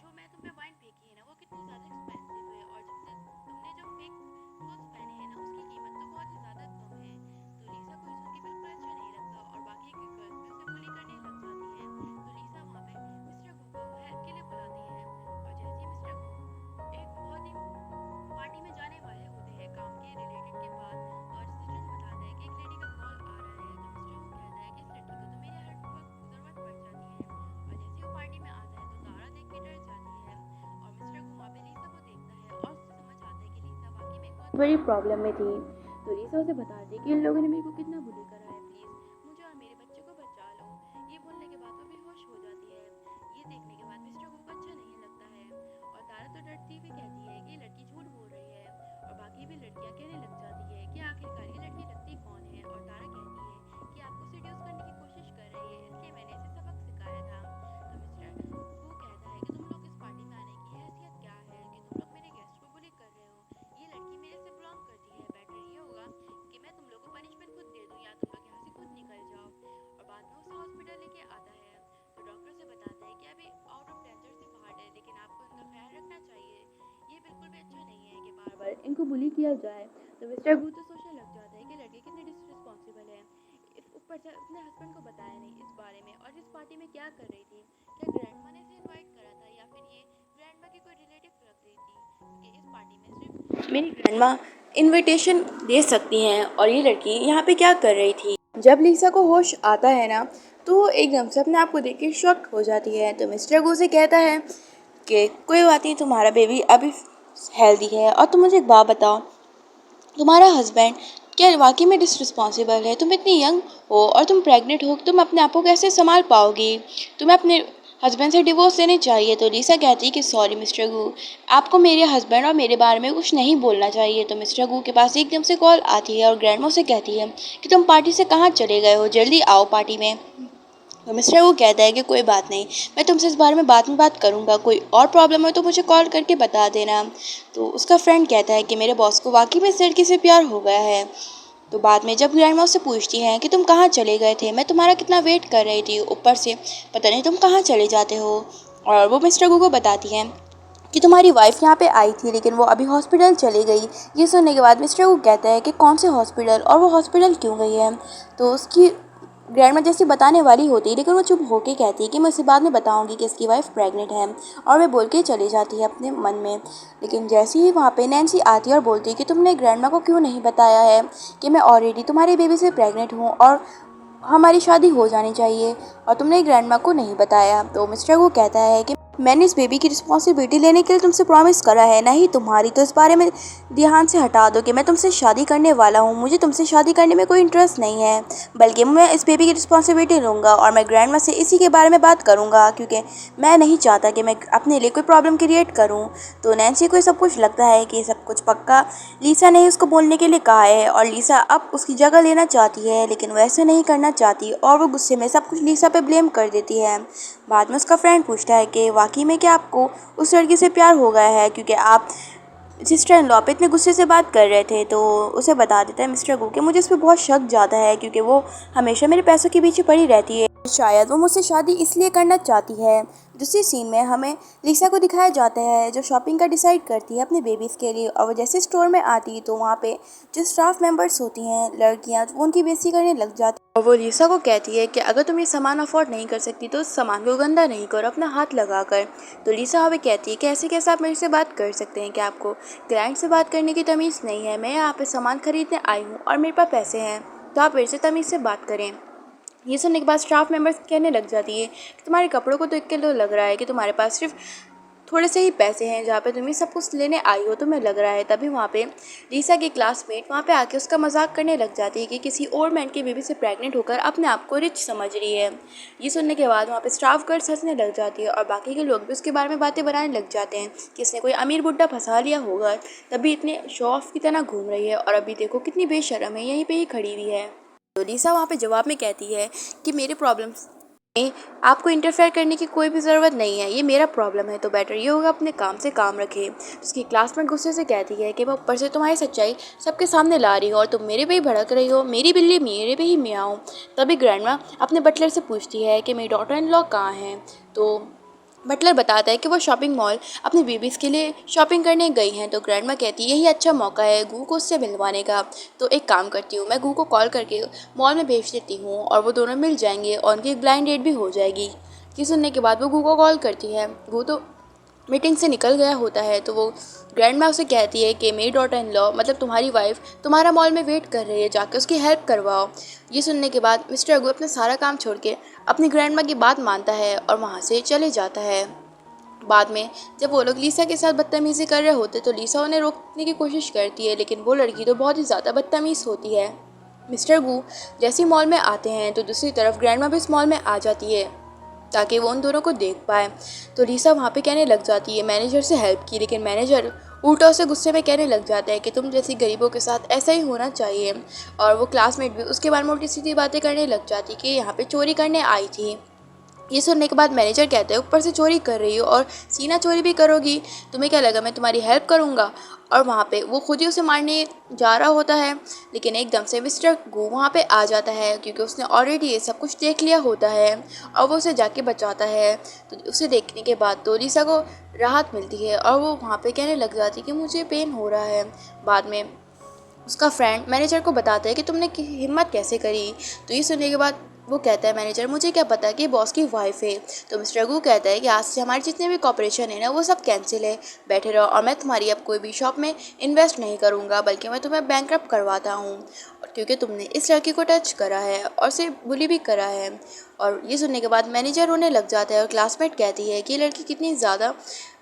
जो मैं तुम पे वाइन फेंकी है ना वो कितनी ज़्यादा एक्सपेंसिव है और तुमने जो फेक क्लोथ्स पहने हैं ना उसकी कीमत तो बहुत ही ज़्यादा कम है। तो लीसा को ये सुन के बिल्कुल अच्छा नहीं लगता और बाकी की गर्ल्स भी उसे बुली करने लग जाती हैं। तो लीसा वहाँ पे मिस्टर गू को हेल्प के लिए बुलाती है और जैसे ही मिस्टर गू एक बहुत ही पार्टी में जाने वाले होते हैं काम के रिलेटेड के बाद, और सचिन बताता है कि एक लेडी का कॉल आ रहा है। तो मिस्टर वो कहता है कि इस लड़की को तो मेरी हर वक्त ज़रूरत पड़ जाती है और जैसे ही वो पार्टी में आता है तो तारा देख के डर जाती है और मिस्टर को वहाँ पे लीसा को देखता है और उसे समझ आता है कि लीसा वाकई में एक बहुत बड़ी प्रॉब्लम में थी। तो लीसा उसे बताती है कि इन लोगों ने मेरे को कितना बुली करा है, प्लीज़ मुझे और मेरे बच्चे को बचा लो। ये बोलने के बाद वो बेहोश हो जाती है। ये देखने के बाद मिस्टर को अच्छा नहीं लगता है और तारा तो डरती हुई कहती है कि ये लड़की झूठ बोल रही है और बाकी भी लड़कियां कहने लग जाती है कि आखिरकार ये लड़की लगती कौन है। और तारा कहती है कि आपको सेड्यूस करने की कोशिश कर रही है, इसलिए मैंने इसे सबक सिखाया था। तो मिस्टर वो कहता है कि तुम लोग इस पार्टी में आने की हैसियत क्या है कि तुम लोग मेरे गेस्ट को बुली कर रहे हो, ये लड़की मेरे से बिलोंग करती है, बेटर ये होगा कि मैं तुम लोग को पनिशमेंट खुद दे दूँ या तुम लोग यहाँ से खुद निकल जाओ। और बाद में उसे हॉस्पिटल लेके आता है तो डॉक्टर से बताता है कि अभी आउट ऑफ डेंजर से बाहर है, लेकिन आपको इनका ख्याल रखना चाहिए, ये बिल्कुल भी अच्छा नहीं है कि बार बार इनको बुली किया जाए। तो मिस्टर गू तो सोचने लग जाता है कि लड़की कितनी डिसरिस्पॉन्सिबल है, ऊपर से अपने हस्बैंड को बताया नहीं इस बारे में और इस पार्टी में क्या कर रही थी, क्या ग्रैंडमा ने इसे इनवाइट करा था या फिर ये ग्रैंडमा की कोई रिलेटिव लग रही थी, क्योंकि इस पार्टी में सिर्फ मेरी ग्रैंडमा इनविटेशन दे सकती हैं और ये लड़की यहाँ पे क्या कर रही थी। जब लीसा को होश आता है ना तो वो एकदम से अपने आप को देख के शॉक हो जाती है। तो मिस्टर गू से कहता है कि कोई बात नहीं, तुम्हारा बेबी अभी हेल्दी है और तुम मुझे एक बात बताओ, तुम्हारा हस्बैंड क्या वाकई में डिसरिस्पॉन्सिबल है? तुम इतनी यंग हो और तुम प्रेग्नेंट हो, तुम अपने आप को कैसे संभाल पाओगी? तुम्हें अपने हस्बैंड से डिवोर्स लेनी चाहिए। तो लीसा कहती है कि सॉरी मिस्टर गू, आपको मेरे हस्बैंड और मेरे बारे में कुछ नहीं बोलना चाहिए। तो मिस्टर गू के पास एकदम से कॉल आती है और ग्रैंडमा से कहती है कि तुम पार्टी से कहाँ चले गए हो, जल्दी आओ पार्टी में। तो मिस्टर वो कहता है कि कोई बात नहीं, मैं तुमसे इस बारे में बाद में बात करूंगा, कोई और प्रॉब्लम हो तो मुझे कॉल करके बता देना। तो उसका फ्रेंड कहता है कि मेरे बॉस को वाकई में इस लड़की से प्यार हो गया है। तो बाद में जब ग्रैंडमा उससे पूछती हैं कि तुम कहाँ चले गए थे, मैं तुम्हारा कितना वेट कर रही थी, ऊपर से पता नहीं तुम कहाँ चले जाते हो। और वो मिस्टर गू को बताती हैं कि तुम्हारी वाइफ यहाँ पे आई थी लेकिन वो अभी हॉस्पिटल चली गई। ये सुनने के बाद मिस्टर वो कहता है कि कौन से हॉस्पिटल और वो हॉस्पिटल क्यों गई है। तो उसकी ग्रैंडमा जैसी बताने वाली होती है लेकिन वो चुप होके कहती है कि मैं उसे बाद में बताऊंगी कि इसकी वाइफ प्रेग्नेंट है। और वे बोल के चली जाती है अपने मन में। लेकिन जैसे ही वहाँ पे नैन्सी आती है और बोलती है कि तुमने ग्रैंडमा को क्यों नहीं बताया है कि मैं ऑलरेडी तुम्हारे बेबी से प्रेग्नेंट हूँ और हमारी शादी हो जानी चाहिए, और तुमने ग्रैंडमा को नहीं बताया। तो मिस्टर वो कहता है कि मैंने इस बेबी की रिस्पॉन्सिबिलिटी लेने के लिए तुमसे प्रॉमिस करा है, नहीं तुम्हारी। तो इस बारे में ध्यान से हटा दो कि मैं तुमसे शादी करने वाला हूँ, मुझे तुमसे शादी करने में कोई इंटरेस्ट नहीं है, बल्कि मैं इस बेबी की रिस्पॉन्सिबिलिटी लूँगा और मैं ग्रैंडमा से इसी के बारे में बात करूँगा, क्योंकि मैं नहीं चाहता कि मैं अपने लिए कोई प्रॉब्लम क्रिएट करूँ। तो नैन्सी को सब कुछ लगता है कि सब कुछ पक्का लीसा ने उसको बोलने के लिए कहा है और लीसा अब उसकी जगह लेना चाहती है, लेकिन वैसे नहीं करना चाहती और वो गुस्से में सब कुछ लीसा पे ब्लेम कर देती है। बाद में उसका फ्रेंड पूछता है कि वाकई में क्या आपको उस लड़की से प्यार हो गया है, क्योंकि आप सिस्टर इन लॉ पे इतने गुस्से से बात कर रहे थे। तो उसे बता देता है मिस्टर गू कि मुझे इस पर बहुत शक ज़्यादा है, क्योंकि वो हमेशा मेरे पैसों के पीछे पड़ी रहती है, शायद वो मुझसे शादी इसलिए करना चाहती है। दूसरी सीन में हमें लीसा को दिखाया जाता है जो शॉपिंग का डिसाइड करती है अपने बेबीज़ के लिए, और वो जैसे स्टोर में आती तो वहाँ पे जो स्टाफ मेंबर्स होती हैं लड़कियाँ, वो उनकी बेइज्जती करने लग जाती है। और वो लीसा को कहती है कि अगर तुम ये सामान अफोर्ड नहीं कर सकती तो उस सामान को गंदा नहीं करो अपना हाथ लगा कर। तो लीसा हमें कहती है कि ऐसे कैसे आप मेरे से बात कर सकते हैं, कि आपको क्लाइंट से बात करने की तमीज़ नहीं है, मैं यहाँ पे सामान खरीदने आई हूँ और मेरे पास पैसे हैं, तो आप मेरे से तमीज़ से बात करें। ये सुनने के बाद स्टाफ मेंबर्स कहने लग जाती है कि तुम्हारे कपड़ों को देख के तो लग रहा है कि तुम्हारे पास सिर्फ थोड़े से ही पैसे हैं, जहाँ पे तुम ये सब कुछ लेने आई हो तुम्हें लग रहा है। तभी वहाँ पे लीसा की क्लासमेट वहाँ पे आके उसका मजाक करने लग जाती है कि किसी और मैन की बेबी से प्रेग्नेंट होकर अपने आप को रिच समझ रही है। ये सुनने के बाद वहाँ पे स्टाफ गर्ल्स हंसने लग जाती है और बाकी के लोग भी उसके बारे में बातें बनाने लग जाते हैं कि इसने कोई अमीर बुड्ढा फंसा लिया होगा, तभी इतने शो ऑफ की तरह घूम रही है, और अभी देखो कितनी बेशर्म है, यहीं पे ही खड़ी हुई है। तो लीसा वहाँ पे जवाब में कहती है कि मेरे प्रॉब्लम्स में आपको इंटरफेयर करने की कोई भी ज़रूरत नहीं है, ये मेरा प्रॉब्लम है, तो बेटर ये होगा अपने काम से काम रखें। उसकी क्लासमेट गुस्से से कहती है कि मैं ऊपर से तुम्हारी सच्चाई सबके सामने ला रही हूँ और तुम मेरे पे ही भड़क रही हो, मेरी बिल्ली मेरे पे ही मियाऊं। तभी ग्रैंडमा अपने बटलर से पूछती है कि मेरी डॉटर इन लॉ कहाँ है। तो बटलर बताता है कि वो शॉपिंग मॉल अपनी बेबीज़ के लिए शॉपिंग करने गई हैं। तो ग्रैंडमा कहती है यही अच्छा मौका है गू को उससे मिलवाने का। तो एक काम करती हूँ, मैं गू को कॉल करके मॉल में भेज देती हूँ और वो दोनों मिल जाएंगे और उनकी एक ब्लाइंड डेट भी हो जाएगी। ये सुनने के बाद वो गू को कॉल करती है। गू तो मीटिंग से निकल गया होता है। तो वो ग्रैंडमा उसे कहती है कि मेरी डॉटर इन लॉ मतलब तुम्हारी वाइफ तुम्हारा मॉल में वेट कर रही है, जाके उसकी हेल्प करवाओ। ये सुनने के बाद मिस्टर अगू अपना सारा काम छोड़ के अपनी ग्रैंडमा की बात मानता है और वहाँ से चले जाता है। बाद में जब वो लोग लीसा के साथ बदतमीज़ी कर रहे होते तो लीसा उन्हें रोकने की कोशिश करती है, लेकिन वो लड़की तो बहुत ही ज़्यादा बदतमीज़ होती है। मिस्टर गू जैसे ही मॉल में आते हैं तो दूसरी तरफ ग्रैंडमा भी इस मॉल में आ जाती है ताकि वो उन दोनों को देख पाए। तो लीसा वहाँ पे कहने लग जाती है मैनेजर से हेल्प की, लेकिन मैनेजर उल्टा उसे गुस्से में कहने लग जाता है कि तुम जैसी गरीबों के साथ ऐसा ही होना चाहिए। और वो क्लासमेट भी उसके बारे में उल्टी सीधी बातें करने लग जाती कि यहाँ पे चोरी करने आई थी। ये सुनने के बाद मैनेजर कहते हैं ऊपर से चोरी कर रही हो और सीना चोरी भी करोगी, तुम्हें क्या लगा मैं तुम्हारी हेल्प करूँगा। और वहाँ पे वो खुद ही उसे मारने जा रहा होता है, लेकिन एकदम से मिस्टर गू वहाँ पे आ जाता है क्योंकि उसने ऑलरेडी ये सब कुछ देख लिया होता है और वो उसे जाके बचाता है। तो उसे देखने के बाद तो लीसा को राहत मिलती है और वो वहाँ पे कहने लग जाती है कि मुझे पेन हो रहा है। बाद में उसका फ्रेंड मैनेजर को बताता है कि तुमने हिम्मत कैसे करी। तो ये सुनने के बाद वो कहता है मैनेजर मुझे क्या पता कि बॉस की वाइफ है। तो मिस्टर गू कहता है कि आज से हमारे जितने भी कॉपरेशन है ना वो सब कैंसिल है, बैठे रहो और मैं तुम्हारी अब कोई भी शॉप में इन्वेस्ट नहीं करूँगा, बल्कि मैं तुम्हें बैंकरप्ट करवाता हूँ क्योंकि तुमने इस लड़की को टच करा है और उसे बुली भी करा है। और ये सुनने के बाद मैनेजर रोने लग जाता है और क्लासमेट कहती है कि ये लड़की कितनी ज़्यादा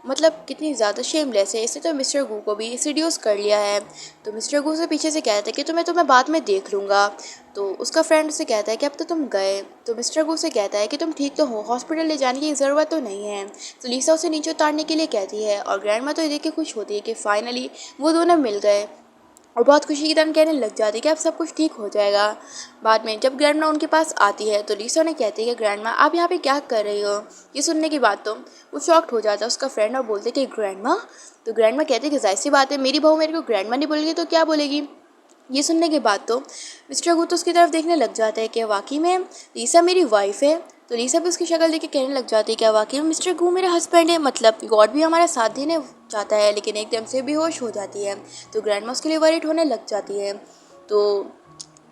मतलब कितनी ज़्यादा शेमलेस है, इसने तो मिस्टर गू को भी सीड्यूस कर लिया है। तो मिस्टर गू से पीछे से कहता है कि तुम्हें बाद में देख लूँगा। तो उसका फ्रेंड उसे कहता है कि अब तो तुम गए। तो मिस्टर गू से कहता है कि तुम ठीक तो हो, हॉस्पिटल ले जाने की ज़रूरत तो नहीं है। तो लीसा उसे नीचे उतारने के लिए कहती है और ग्रैंडमा तो ये देख के खुश होती है कि फाइनली वो दोनों मिल गए और बहुत खुशी की तरह कहने लग जाती है कि अब सब कुछ ठीक हो जाएगा। बाद में जब ग्रैंडमा उनके पास आती है तो लीसा उन्हें कहती है कि ग्रैंडमा आप यहाँ पे क्या कर रही हो। ये सुनने के बाद तो वो शॉक्ड हो जाता है उसका फ्रेंड और बोलते कि ग्रैंडमा। तो ग्रैंडमा कहते हैं कि जाहिर सी बात है, मेरी बहू मेरे को ग्रैंडमा नहीं बोलेगी तो क्या बोलेगी। ये सुनने के बाद तो मिस्टर गू तो उसकी तरफ देखने लग जाता है कि वाकई में लीसा मेरी वाइफ है। तो लीसा भी उसकी शक्ल देख के कहने लग जाती है क्या वाकई में मिस्टर गू मेरे हस्बैंड है, मतलब गॉड भी हमारा साथ देने चाहता है। लेकिन एकदम से बेहोश हो जाती है। तो ग्रैंडमा उसके लिए वरीड होने लग जाती है। तो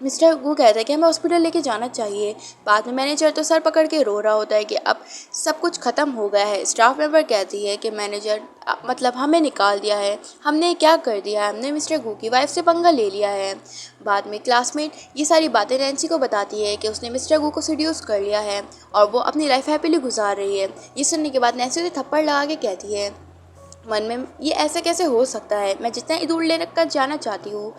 मिस्टर वो कहता है कि हमें हॉस्पिटल लेके जाना चाहिए। बाद में मैनेजर तो सर पकड़ के रो रहा होता है कि अब सब कुछ ख़त्म हो गया है। स्टाफ मेंबर कहती है कि मैनेजर मतलब हमें निकाल दिया है, हमने क्या कर दिया है, हमने मिस्टर गू की वाइफ से पंगा ले लिया है। बाद में क्लासमेट ये सारी बातें नैन्सी को बताती है कि उसने मिस्टर गू को सीड्यूस कर लिया है और वो अपनी लाइफ हैप्पीली गुजार रही है। ये सुनने के बाद नैन्सी उसे थप्पड़ लगा के कहती है मन में, ये ऐसे कैसे हो सकता है, मैं जितना ही दूर लेकर जाना चाहती हूँ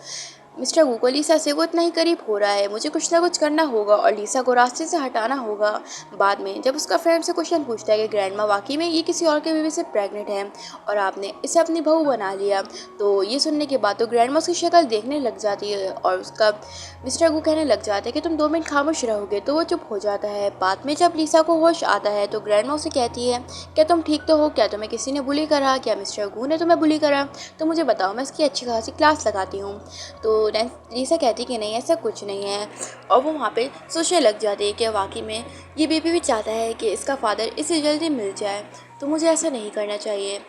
मिस्टर गू को लीसा से वो इतना ही करीब हो रहा है, मुझे कुछ ना कुछ करना होगा और लीसा को रास्ते से हटाना होगा। बाद में जब उसका फ्रेंड से क्वेश्चन पूछता है कि ग्रैंडमा वाकई में ये किसी और के बेबी से प्रेग्नेंट है और आपने इसे अपनी बहू बना लिया। तो ये सुनने के बाद तो ग्रैंडमा उसकी शक्ल देखने लग जाती है और उसका मिस्टर गू कहने लग जाता है कि तुम 2 मिनट खामोश रहोगे। तो वो चुप हो जाता है। बाद में जब लीसा को होश आता है तो ग्रैंडमा उसे कहती है क्या तुम ठीक तो हो, क्या तुम्हें किसी ने बुली करा, क्या मिस्टर गू ने तुम्हें बुली करा, तो मुझे बताओ, मैं इसकी अच्छी खासी क्लास लगाती हूँ। तो लीसा कहती कि नहीं ऐसा कुछ नहीं है और वो वहाँ पे सोचने लग जाती है कि वाकई में ये बेबी भी चाहता है कि इसका फादर इसे जल्दी मिल जाए, तो मुझे ऐसा नहीं करना चाहिए।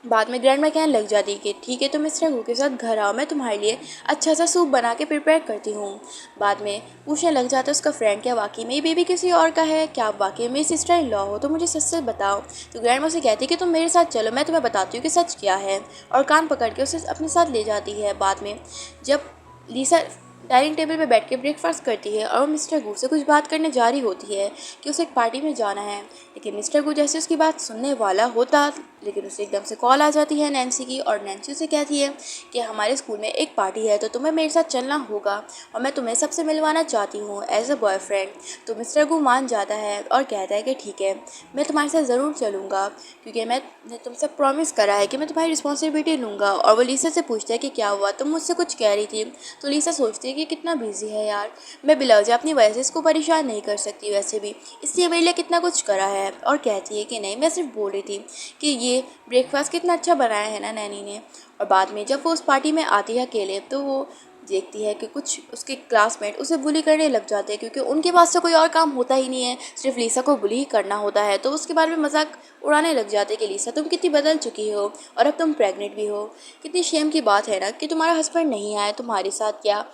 बाद में ग्रैंडमा कहने लग जाती है कि ठीक है तुम मिस्टर गू के साथ घर आओ, मैं तुम्हारे लिए अच्छा सा सूप बना के प्रिपेयर करती हूँ। बाद में पूछने लग जाता है उसका फ्रेंड क्या वाकई में ये बेबी किसी और का है, क्या आप वाकई में सिस्टर इन लॉ हो, तो मुझे सच से बताओ। तो ग्रैंडमा से कहती है कि तुम मेरे साथ चलो, मैं तुम्हें बताती हूँ कि सच क्या है, और कान पकड़ के उसे अपने साथ ले जाती है। बाद में जब लीसा डाइनिंग टेबल पे बैठ के ब्रेकफास्ट करती है और वो मिस्टर गू से कुछ बात करने जा रही होती है कि उसे एक पार्टी में जाना है। लेकिन मिस्टर गू जैसे उसकी बात सुनने वाला होता, लेकिन उसे एकदम से कॉल आ जाती है नैन्सी की और नैन्सी उसे कहती है कि हमारे स्कूल में एक पार्टी है तो तुम्हें मेरे साथ चलना होगा और मैं तुम्हें सबसे मिलवाना चाहती हूँ एज अ बॉयफ्रेंड। तो मिस्टर गू मान जाता है और कहता है कि ठीक है मैं तुम्हारे साथ ज़रूर चलूँगा क्योंकि मैंने तुमसे प्रॉमिस करा है कि मैं तुम्हारी रिस्पॉन्सिबिलिटी लूँगा। और वो लीसा से पूछता है कि क्या हुआ, तुम मुझसे कुछ कह रही थी। तो लीसा सोचती है कि कितना बिजी है यार, मैं बिलावजा अपनी वजह से इसको परेशान नहीं कर सकती, वैसे भी इसलिए मेरे लिए कितना कुछ करा है। और कहती है कि नहीं मैं सिर्फ बोल रही थी कि ये ब्रेकफास्ट कितना अच्छा बनाया है ना नैनी ने। और बाद में जब वो उस पार्टी में आती है अकेले तो वो देखती है कि कुछ उसके क्लासमेट उसे बुली करने लग जाते हैं क्योंकि उनके पास तो कोई और काम होता ही नहीं है, सिर्फ लीसा को बुली ही करना होता है। तो उसके बारे में मजाक उड़ाने लग जाते हैं कि लीसा तुम कितनी बदल चुकी हो और अब तुम प्रेग्नेंट भी हो, कितनी शेम की बात है ना कि तुम्हारा हस्बैंड नहीं आया तुम्हारे साथ, क्या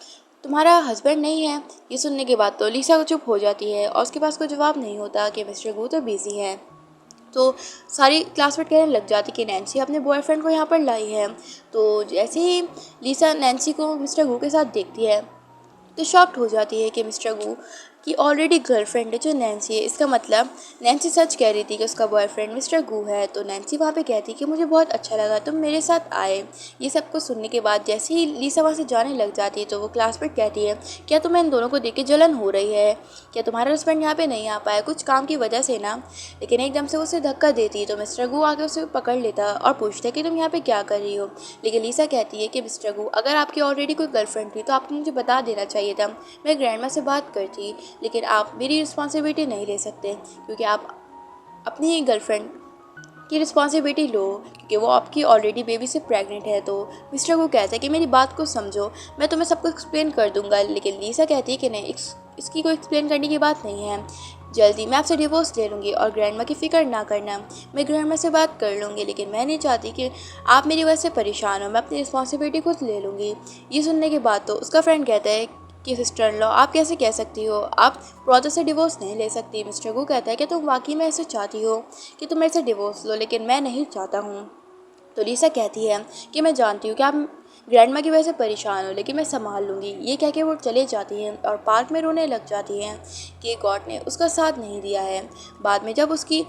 तुम्हारा हस्बैंड नहीं है। ये सुनने के बाद तो लीसा चुप हो जाती है और उसके पास कोई जवाब नहीं होता कि मिस्टर गू तो बिजी है। तो सारी क्लासमेट कहने लग जाती कि नैन्सी अपने बॉयफ्रेंड को यहाँ पर लाई है। तो जैसे ही लीसा नैन्सी को मिस्टर गू के साथ देखती है तो शॉक्ड हो जाती है कि मिस्टर गू की ऑलरेडी गर्लफ्रेंड है जो नैन्सी है। इसका मतलब नैन्सी सच कह रही थी कि उसका बॉयफ्रेंड मिस्टर गू है। तो नैन्सी वहाँ पे कहती कि मुझे बहुत अच्छा लगा तुम मेरे साथ आए। ये सब कुछ सुनने के बाद जैसे ही लीसा वहाँ से जाने लग जाती है तो वो क्लासमेट कहती है क्या तुम्हें इन दोनों को देख के जलन हो रही है, क्या तुम्हारा हस्बैंड यहाँ पे नहीं आ पाया कुछ काम की वजह से ना। लेकिन एकदम से उसे धक्का देती है तो मिस्टर गू आके उसे पकड़ लेता और पूछता है कि तुम यहाँ पे क्या कर रही हो। लेकिन लीसा कहती है कि मिस्टर गू अगर आपकी ऑलरेडी कोई गर्लफ्रेंड थी तो आपको मुझे बता देना चाहिए था, मैं ग्रैंडमा से बात करती, लेकिन आप मेरी रिस्पॉन्सिबिलिटी नहीं ले सकते क्योंकि आप अपनी ही गर्लफ्रेंड की रिस्पॉन्सिबिलिटी लो क्योंकि वो आपकी ऑलरेडी बेबी से प्रेग्नेंट है। तो मिस्टर को कहता है कि मेरी बात को समझो, मैं तुम्हें सब कुछ एक्सप्लेन कर दूंगा। लेकिन लीसा कहती है कि नहीं इसकी कोई एक्सप्लेन करने की बात नहीं है, जल्दी मैं आपसे डिवोर्स ले लूँगी और ग्रैंडमा की फ़िक्र ना करना, मैं ग्रैंडमा से बात कर लूँगी। लेकिन मैं नहीं चाहती कि आप मेरी वजह से परेशान हो, मैं अपनी रिस्पॉन्सिबिलिटी खुद ले लूँगी। ये सुनने के बाद तो उसका फ्रेंड कहता है कि सिस्टर इन लॉ आप कैसे कह सकती हो, आप ब्रदर से डिवोर्स नहीं ले सकती। मिस्टर को कहता है कि तुम वाकई में ऐसे चाहती हो कि तुम मेरे से डिवोर्स लो, लेकिन मैं नहीं चाहता हूँ। तो लीसा कहती है कि मैं जानती हूँ कि आप ग्रैंडमा की वजह से परेशान हो लेकिन मैं संभाल लूँगी। ये कह के वो चले जाती हैं और पार्क में रोने लग जाती हैं कि गॉड ने उसका साथ नहीं दिया है। बाद में जब उसकी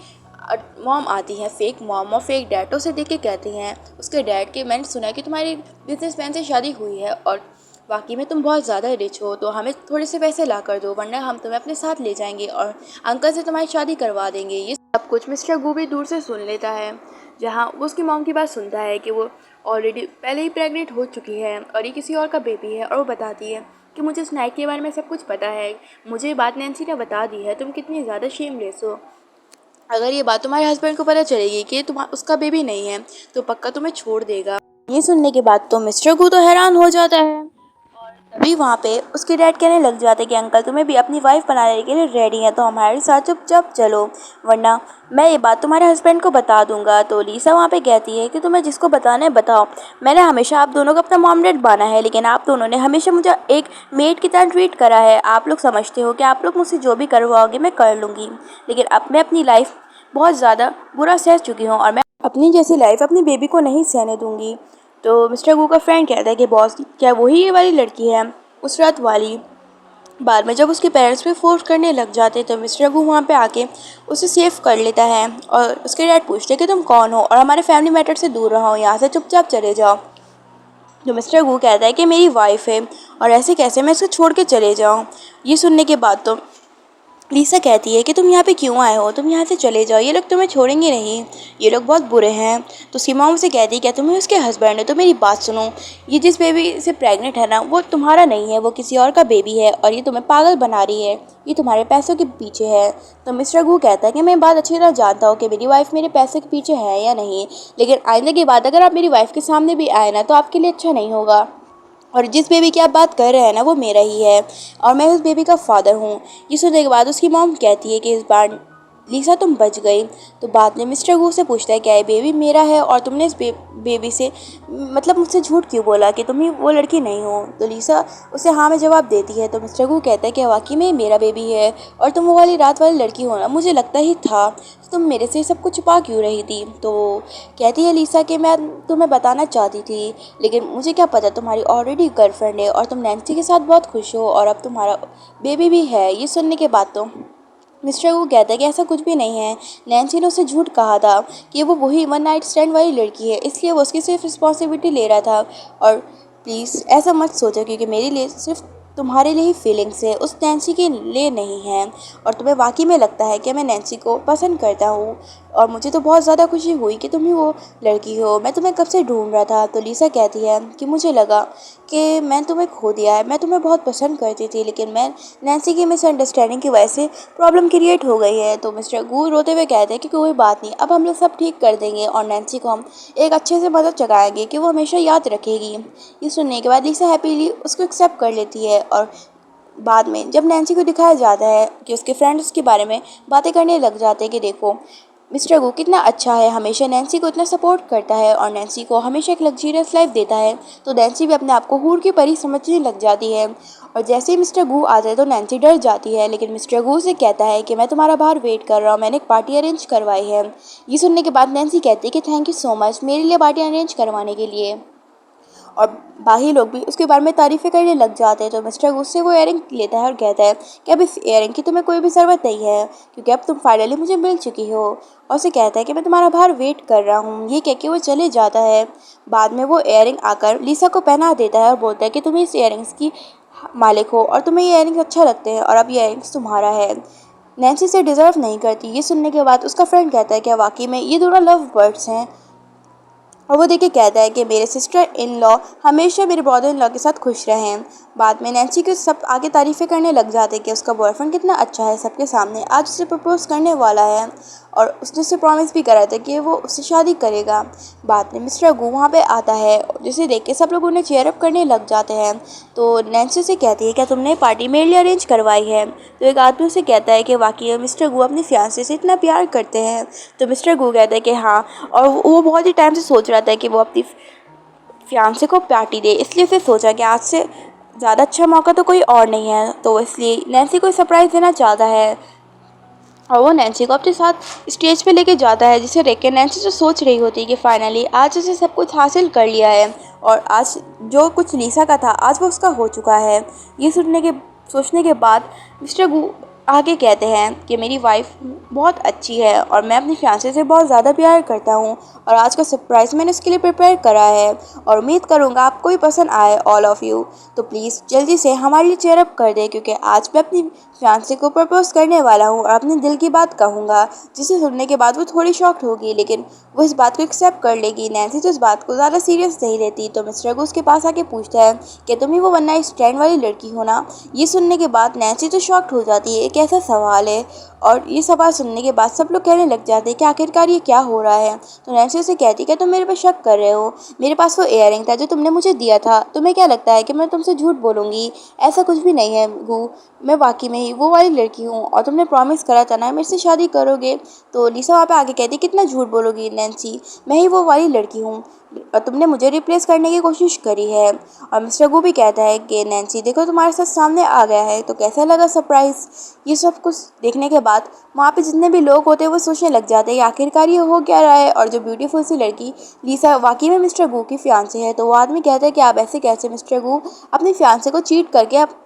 और मॉम आती हैं, फेक मॉम और फेक डैड, तो उसे देख के कहती हैं उसके डैड के, मैंने सुना है कि तुम्हारी बिजनेसमैन से शादी हुई है और वाकई में तुम बहुत ज़्यादा रिच हो, तो हमें थोड़े से पैसे ला कर दो वरना हम तुम्हें अपने साथ ले जाएंगे और अंकल से तुम्हारी शादी करवा देंगे। ये सब कुछ मिस्टर गू भी दूर से सुन लेता है, जहाँ वो उसकी मॉम की बात सुनता है कि वो ऑलरेडी पहले ही प्रेग्नेंट हो चुकी है और ये किसी और का बेबी है। और वो बताती है कि मुझे उस नाइट के बारे में सब कुछ पता है, मुझे ये बात नैन्सी ने बता दी है, तुम कितनी ज़्यादा शेमलेस हो। अगर ये बात तुम्हारे हस्बैंड को पता चलेगी कि उसका बेबी नहीं है तो पक्का तुम्हें छोड़ देगा। ये सुनने के बाद तो मिस्टर गू तो हैरान हो जाता है। तभी वहाँ पे उसके डैड कहने लग जाते कि अंकल तुम्हें भी अपनी वाइफ बनाने के लिए रेडी है तो हमारे साथ चुपचाप चलो, वरना मैं ये बात तुम्हारे हस्बैंड को बता दूंगा। तो लीसा वहाँ पे कहती है कि तुम्हें जिसको बताना है बताओ, मैंने हमेशा आप दोनों को अपना मॉम डैड माना है, लेकिन आप दोनों ने हमेशा मुझे एक मेड की तरह ट्रीट करा है। आप लोग समझते हो कि आप लोग मुझसे जो भी करवाओगे मैं कर लूँगी, लेकिन अब मैं अपनी लाइफ बहुत ज़्यादा बुरा सह चुकी हूँ और मैं अपनी जैसी लाइफ अपनी बेबी को नहीं सहने दूंगी। तो मिस्टर गू का फ्रेंड कहता है कि बॉस क्या वही ये वाली लड़की है उस रात वाली। बाद में जब उसके पेरेंट्स पे फोर्स करने लग जाते तो मिस्टर गू वहाँ पे आके उसे सेव कर लेता है और उसके डैड पूछते कि तुम कौन हो और हमारे फैमिली मैटर से दूर रहो, यहाँ से चुपचाप चले जाओ। तो मिस्टर गू कहता है कि मेरी वाइफ है और ऐसे कैसे मैं इसे छोड़ के चले जाऊँ। ये सुनने के बाद तो लीसा कहती है कि तुम यहाँ पे क्यों आए हो, तुम यहाँ से चले जाओ, ये लोग तुम्हें छोड़ेंगे नहीं, ये लोग बहुत बुरे हैं। तो सीमा उसे कहती है क्या तुम्हें उसके हस्बैंड है, तो मेरी बात सुनो, ये जिस बेबी से प्रेग्नेंट है ना वो तुम्हारा नहीं है, वो किसी और का बेबी है और ये तुम्हें पागल बना रही है, ये तुम्हारे पैसों के पीछे है। तो मिस्टर गू कहता है कि मैं बात अच्छी तरह जानता हूँ कि मेरी वाइफ मेरे पैसे के पीछे है या नहीं, लेकिन आइंदा की बात अगर आप मेरी वाइफ के सामने भी आए ना तो आपके लिए अच्छा नहीं होगा। और जिस बेबी की आप बात कर रहे हैं ना वो मेरा ही है और मैं उस बेबी का फादर हूँ। ये सुनने के बाद उसकी मॉम कहती है कि इस बार लीसा तुम बच गई। तो बाद में मिस्टर गू से पूछता है क्या ये बेबी मेरा है और तुमने इस बेबी से मतलब मुझसे झूठ क्यों बोला कि तुम ही वो लड़की नहीं हो। तो लीसा उसे हाँ में जवाब देती है। तो मिस्टर गू कहता है कि वाकई में मेरा बेबी है और तुम वो वाली रात वाली लड़की हो ना, मुझे लगता ही था, तो तुम मेरे से सब कुछ छुपा क्यों रही थी। तो कहती है लीसा कि मैं तुम्हें बताना चाहती थी, लेकिन मुझे क्या पता तुम्हारी ऑलरेडी गर्लफ्रेंड है और तुम नैन्सी के साथ बहुत खुश हो और अब तुम्हारा बेबी भी है। ये सुनने के बाद तो मिस्टर वो कहता है कि ऐसा कुछ भी नहीं है, नैन्सी ने उसे झूठ कहा था कि वो वही वन नाइट स्टैंड वाली लड़की है, इसलिए वो उसकी सिर्फ रिस्पॉन्सिबिलिटी ले रहा था। और प्लीज़ ऐसा मत सोचो क्योंकि मेरे लिए सिर्फ तुम्हारे लिए ही फीलिंग्स है, उस नैन्सी के लिए नहीं है। और तुम्हें वाकई में लगता है कि मैं नैन्सी को पसंद करता हूँ और मुझे तो बहुत ज़्यादा खुशी हुई कि तुम ही वो लड़की हो, मैं तुम्हें कब से ढूंढ रहा था। तो लीसा कहती है कि मुझे लगा कि मैं तुम्हें खो दिया है, मैं तुम्हें बहुत पसंद करती थी लेकिन मैं नैन्सी की मिसअंडरस्टैंडिंग की वजह से प्रॉब्लम क्रिएट हो गई है। तो मिस्टर गू रोते हुए कहते हैं कि कोई बात नहीं, अब हम लोग सब ठीक कर देंगे और नैन्सी को हम एक अच्छे से मदद चुकाएंगे कि वो हमेशा याद रखेगी। ये सुनने के बाद लीसा हैप्पीली उसको एक्सेप्ट कर लेती है। और बाद में जब नैन्सी को दिखाया जाता है कि उसके फ्रेंड्स के बारे में बातें करने लग जाते हैं कि देखो मिस्टर गू कितना अच्छा है, हमेशा नैन्सी को इतना सपोर्ट करता है और नैन्सी को हमेशा एक लग्जरियस लाइफ देता है। तो नैन्सी भी अपने आप को हूर की परी समझने लग जाती है। और जैसे ही मिस्टर गू आता है तो नैन्सी डर जाती है, लेकिन मिस्टर गू से कहता है कि मैं तुम्हारा बाहर वेट कर रहा हूँ, मैंने एक पार्टी अरेंज करवाई है। ये सुनने के बाद नैन्सी कहती है कि थैंक यू सो मच मेरे लिए पार्टी अरेंज करवाने के लिए। और बाकी लोग भी उसके बारे में तारीफ़ें करने लग जाते हैं। तो मिस्टर गुस्से वो इयरिंग लेता है और कहता है कि अब इस इयरिंग की तुम्हें कोई भी ज़रूरत नहीं है क्योंकि अब तुम फाइनली मुझे मिल चुकी हो। और उसे कहता है कि मैं तुम्हारा बाहर वेट कर रहा हूँ। ये कह के वो चले जाता है। बाद में वो इयरिंग आकर लीसा को पहना देता है और बोलता है कि तुम इस इयरिंग्स की मालिक हो और तुम्हें ये इयरिंग्स अच्छा लगते हैं और अब ये इयरिंग्स तुम्हारा है। नैन्सी से डिज़र्व नहीं करती। ये सुनने के बाद उसका फ्रेंड कहता है कि वाकई में ये दोनों लव बर्ड्स हैं। और वो देख के कहता है कि मेरे सिस्टर इन लॉ हमेशा मेरे ब्रदर इन लॉ के साथ खुश रहें। बाद में नैन्सी के सब आगे तारीफ़ें करने लग जाते हैं कि उसका बॉयफ्रेंड कितना अच्छा है, सबके सामने आज उसे प्रपोज करने वाला है और उसने उसे प्रॉमिस भी करा था कि वो उससे शादी करेगा। बाद में मिस्टर गू वहाँ पे आता है जिसे देख के सब लोग उन्हें चेयर अप करने लग जाते हैं। तो नैन्सी से कहती है क्या तुमने पार्टी मेरे लिए अरेंज करवाई है। तो एक आदमी उसे कहता है कि वाकई मिस्टर गू अपनी फियांसे से इतना प्यार करते हैं। तो मिस्टर गू कहता है कि हाँ, और वो बहुत ही टाइम से सोच रहा था कि वो अपनी फियांसे को पार्टी दे, इसलिए उसे सोचा कि आज से ज़्यादा अच्छा मौका तो कोई और नहीं है। तो इसलिए नैन्सी को सरप्राइज़ देना चाहता है और वो नैन्सी को अपने साथ स्टेज पे लेके जाता है, जिसे देख के नैन्सी तो सोच रही होती है कि फाइनली आज उसे सब कुछ हासिल कर लिया है और आज जो कुछ लीसा का था आज वो उसका हो चुका है। ये सोचने के बाद मिस्टर गू आगे कहते हैं कि मेरी वाइफ बहुत अच्छी है और मैं अपनी फियांसे से बहुत ज़्यादा प्यार करता हूँ और आज का सरप्राइज़ मैंने उसके लिए प्रिपेयर करा है और उम्मीद करूँगा आपको भी पसंद आए ऑल ऑफ़ यू। तो प्लीज़ जल्दी से हमारे लिए चेयर अप कर दे क्योंकि आज मैं अपनी फियांसे को प्रपोज करने वाला हूँ और अपने दिल की बात कहूँगा, जिसे सुनने के बाद वो थोड़ी शॉक्ड होगी लेकिन वो इस बात को एक्सेप्ट कर लेगी। नैन्सी तो इस बात को ज़्यादा सीरियस नहीं लेती तो मिस्टर गो उसके पास आके पूछता है कि तुम ही वो वन नाइट स्टैंड वाली लड़की हो ना। ये सुनने के बाद नैन्सी तो शॉक्ड हो जाती है, कैसा सवाल है। और ये सवाल सुनने के बाद सब लोग कहने लग जाते हैं कि आखिरकार ये क्या हो रहा है। तो नैन्सी उसे कहती है कि तुम मेरे पर शक कर रहे हो, मेरे पास वो इयररिंग था जो तुमने मुझे दिया था, तुम्हें क्या लगता है कि मैं तुमसे झूठ बोलूँगी? ऐसा कुछ भी नहीं है गू, मैं वाकई में ही वो वाली लड़की हूँ और तुमने प्रॉमिस करा था ना मेरे से शादी करोगे। तो लिसा वहाँ पे आगे कहती है कितना झूठ बोलोगी नैन्सी, मैं ही वो वाली लड़की हूँ और तुमने मुझे रिप्लेस करने की कोशिश करी है। और मिस्टर गू भी कहता है कि नैन्सी देखो तुम्हारे साथ सामने आ गया है, तो कैसा लगा सरप्राइज़। ये सब कुछ देखने के बाद वहाँ पे जितने भी लोग होते हैं वो सोचने लग जाते हैं आखिरकार ये हो क्या रहा है। और जो ब्यूटीफुल सी लड़की लिसा वाकई में मिस्टर गू की फियांसे है। तो वो आदमी कहता है कि आप ऐसे कैसे मिस्टर गू अपनी फियांसे को चीट करके आप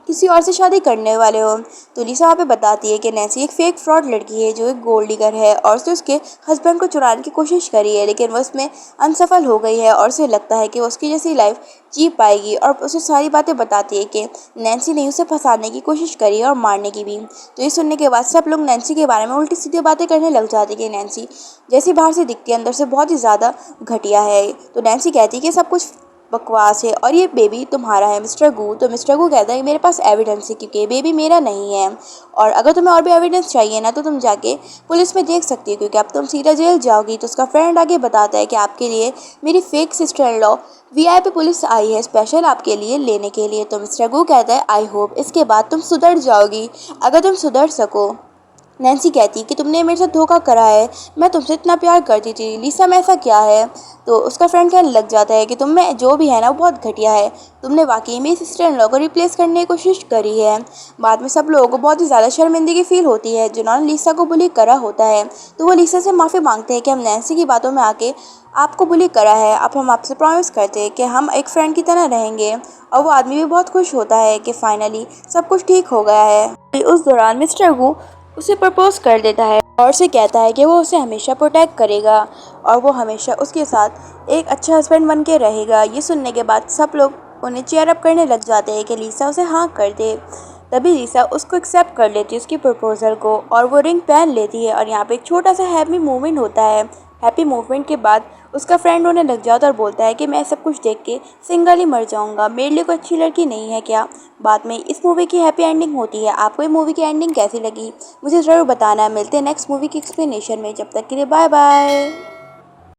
किसी और से शादी करने वाले हो। तो लिसा वहाँ पे बताती है कि नैन्सी एक फेक फ्रॉड लड़की है जो एक गोल्ड डिगर है और उसने उसके हस्बैंड को चुराने की कोशिश करी है लेकिन वो उसमें अनसफल हो गई है और उसे लगता है कि वो उसकी जैसी लाइफ जी पाएगी। और उसे सारी बातें बताती है कि नैन्सी ने उसे फंसाने की कोशिश करी है और मारने की भी। तो ये सुनने के बाद सब लोग नैन्सी के बारे में उल्टी सीधी बातें करने लग जाते हैं कि नैन्सी जैसी बाहर से दिखती है अंदर से बहुत ही ज़्यादा घटिया है। तो नैन्सी कहती है कि सब कुछ बकवास है और ये बेबी तुम्हारा है मिस्टर गू। तो मिस्टर गू कहता है मेरे पास एविडेंस है क्योंकि बेबी मेरा नहीं है और अगर तुम्हें और भी एविडेंस चाहिए ना तो तुम जाके पुलिस में देख सकती हो क्योंकि अब तुम सीधा जेल जाओगी। तो उसका फ्रेंड आगे बताता है कि आपके लिए मेरी fake sister in law VIP police आई है स्पेशल आपके लिए लेने के लिए। तो मिस्टर गू कहता है आई होप इसके बाद तुम सुधर जाओगी, अगर तुम सुधर सको। नैन्सी कहती कि तुमने मेरे साथ धोखा करा है, मैं तुमसे इतना प्यार करती थी लिसा में ऐसा क्या है। तो उसका फ्रेंड कहने लग जाता है कि तुम में जो भी है ना वो बहुत घटिया है, तुमने वाकई में सिस्टर इन लॉ को रिप्लेस करने की कोशिश करी है। बाद में सब लोगों को बहुत ही ज़्यादा शर्मिंदगी फील होती है जिन्होंने लिसा को बुली करा होता है। तो वो लिसा से माफ़ी मांगते हैं कि हम नैन्सी की बातों में आके आपको बुली करा है, अब हम आपसे प्रॉमिस करते हैं कि हम एक फ्रेंड की तरह रहेंगे। और वो आदमी भी बहुत खुश होता है कि फाइनली सब कुछ ठीक हो गया है। उस दौरान मिस्टर गू उसे प्रपोज कर देता है और उसे कहता है कि वो उसे हमेशा प्रोटेक्ट करेगा और वो हमेशा उसके साथ एक अच्छा हस्बैंड बन के रहेगा। ये सुनने के बाद सब लोग उन्हें चेयर अप करने लग जाते हैं कि लिसा उसे हाँ कर दे। तभी लिसा उसको एक्सेप्ट कर लेती है उसकी प्रपोजल को और वो रिंग पहन लेती है और यहाँ पे एक छोटा सा हैप्पी मूवमेंट होता है। हैप्पी मूवमेंट के बाद उसका फ्रेंड होने लग जाता है और बोलता है कि मैं सब कुछ देख के सिंगल ही मर जाऊंगा, मेरे लिए कोई अच्छी लड़की नहीं है क्या। बाद में इस मूवी की हैप्पी एंडिंग होती है। आपको ये मूवी की एंडिंग कैसी लगी मुझे ज़रूर बताना। मिलते हैं नेक्स्ट मूवी की एक्सप्लेनेशन में, जब तक के लिए बाय बाय।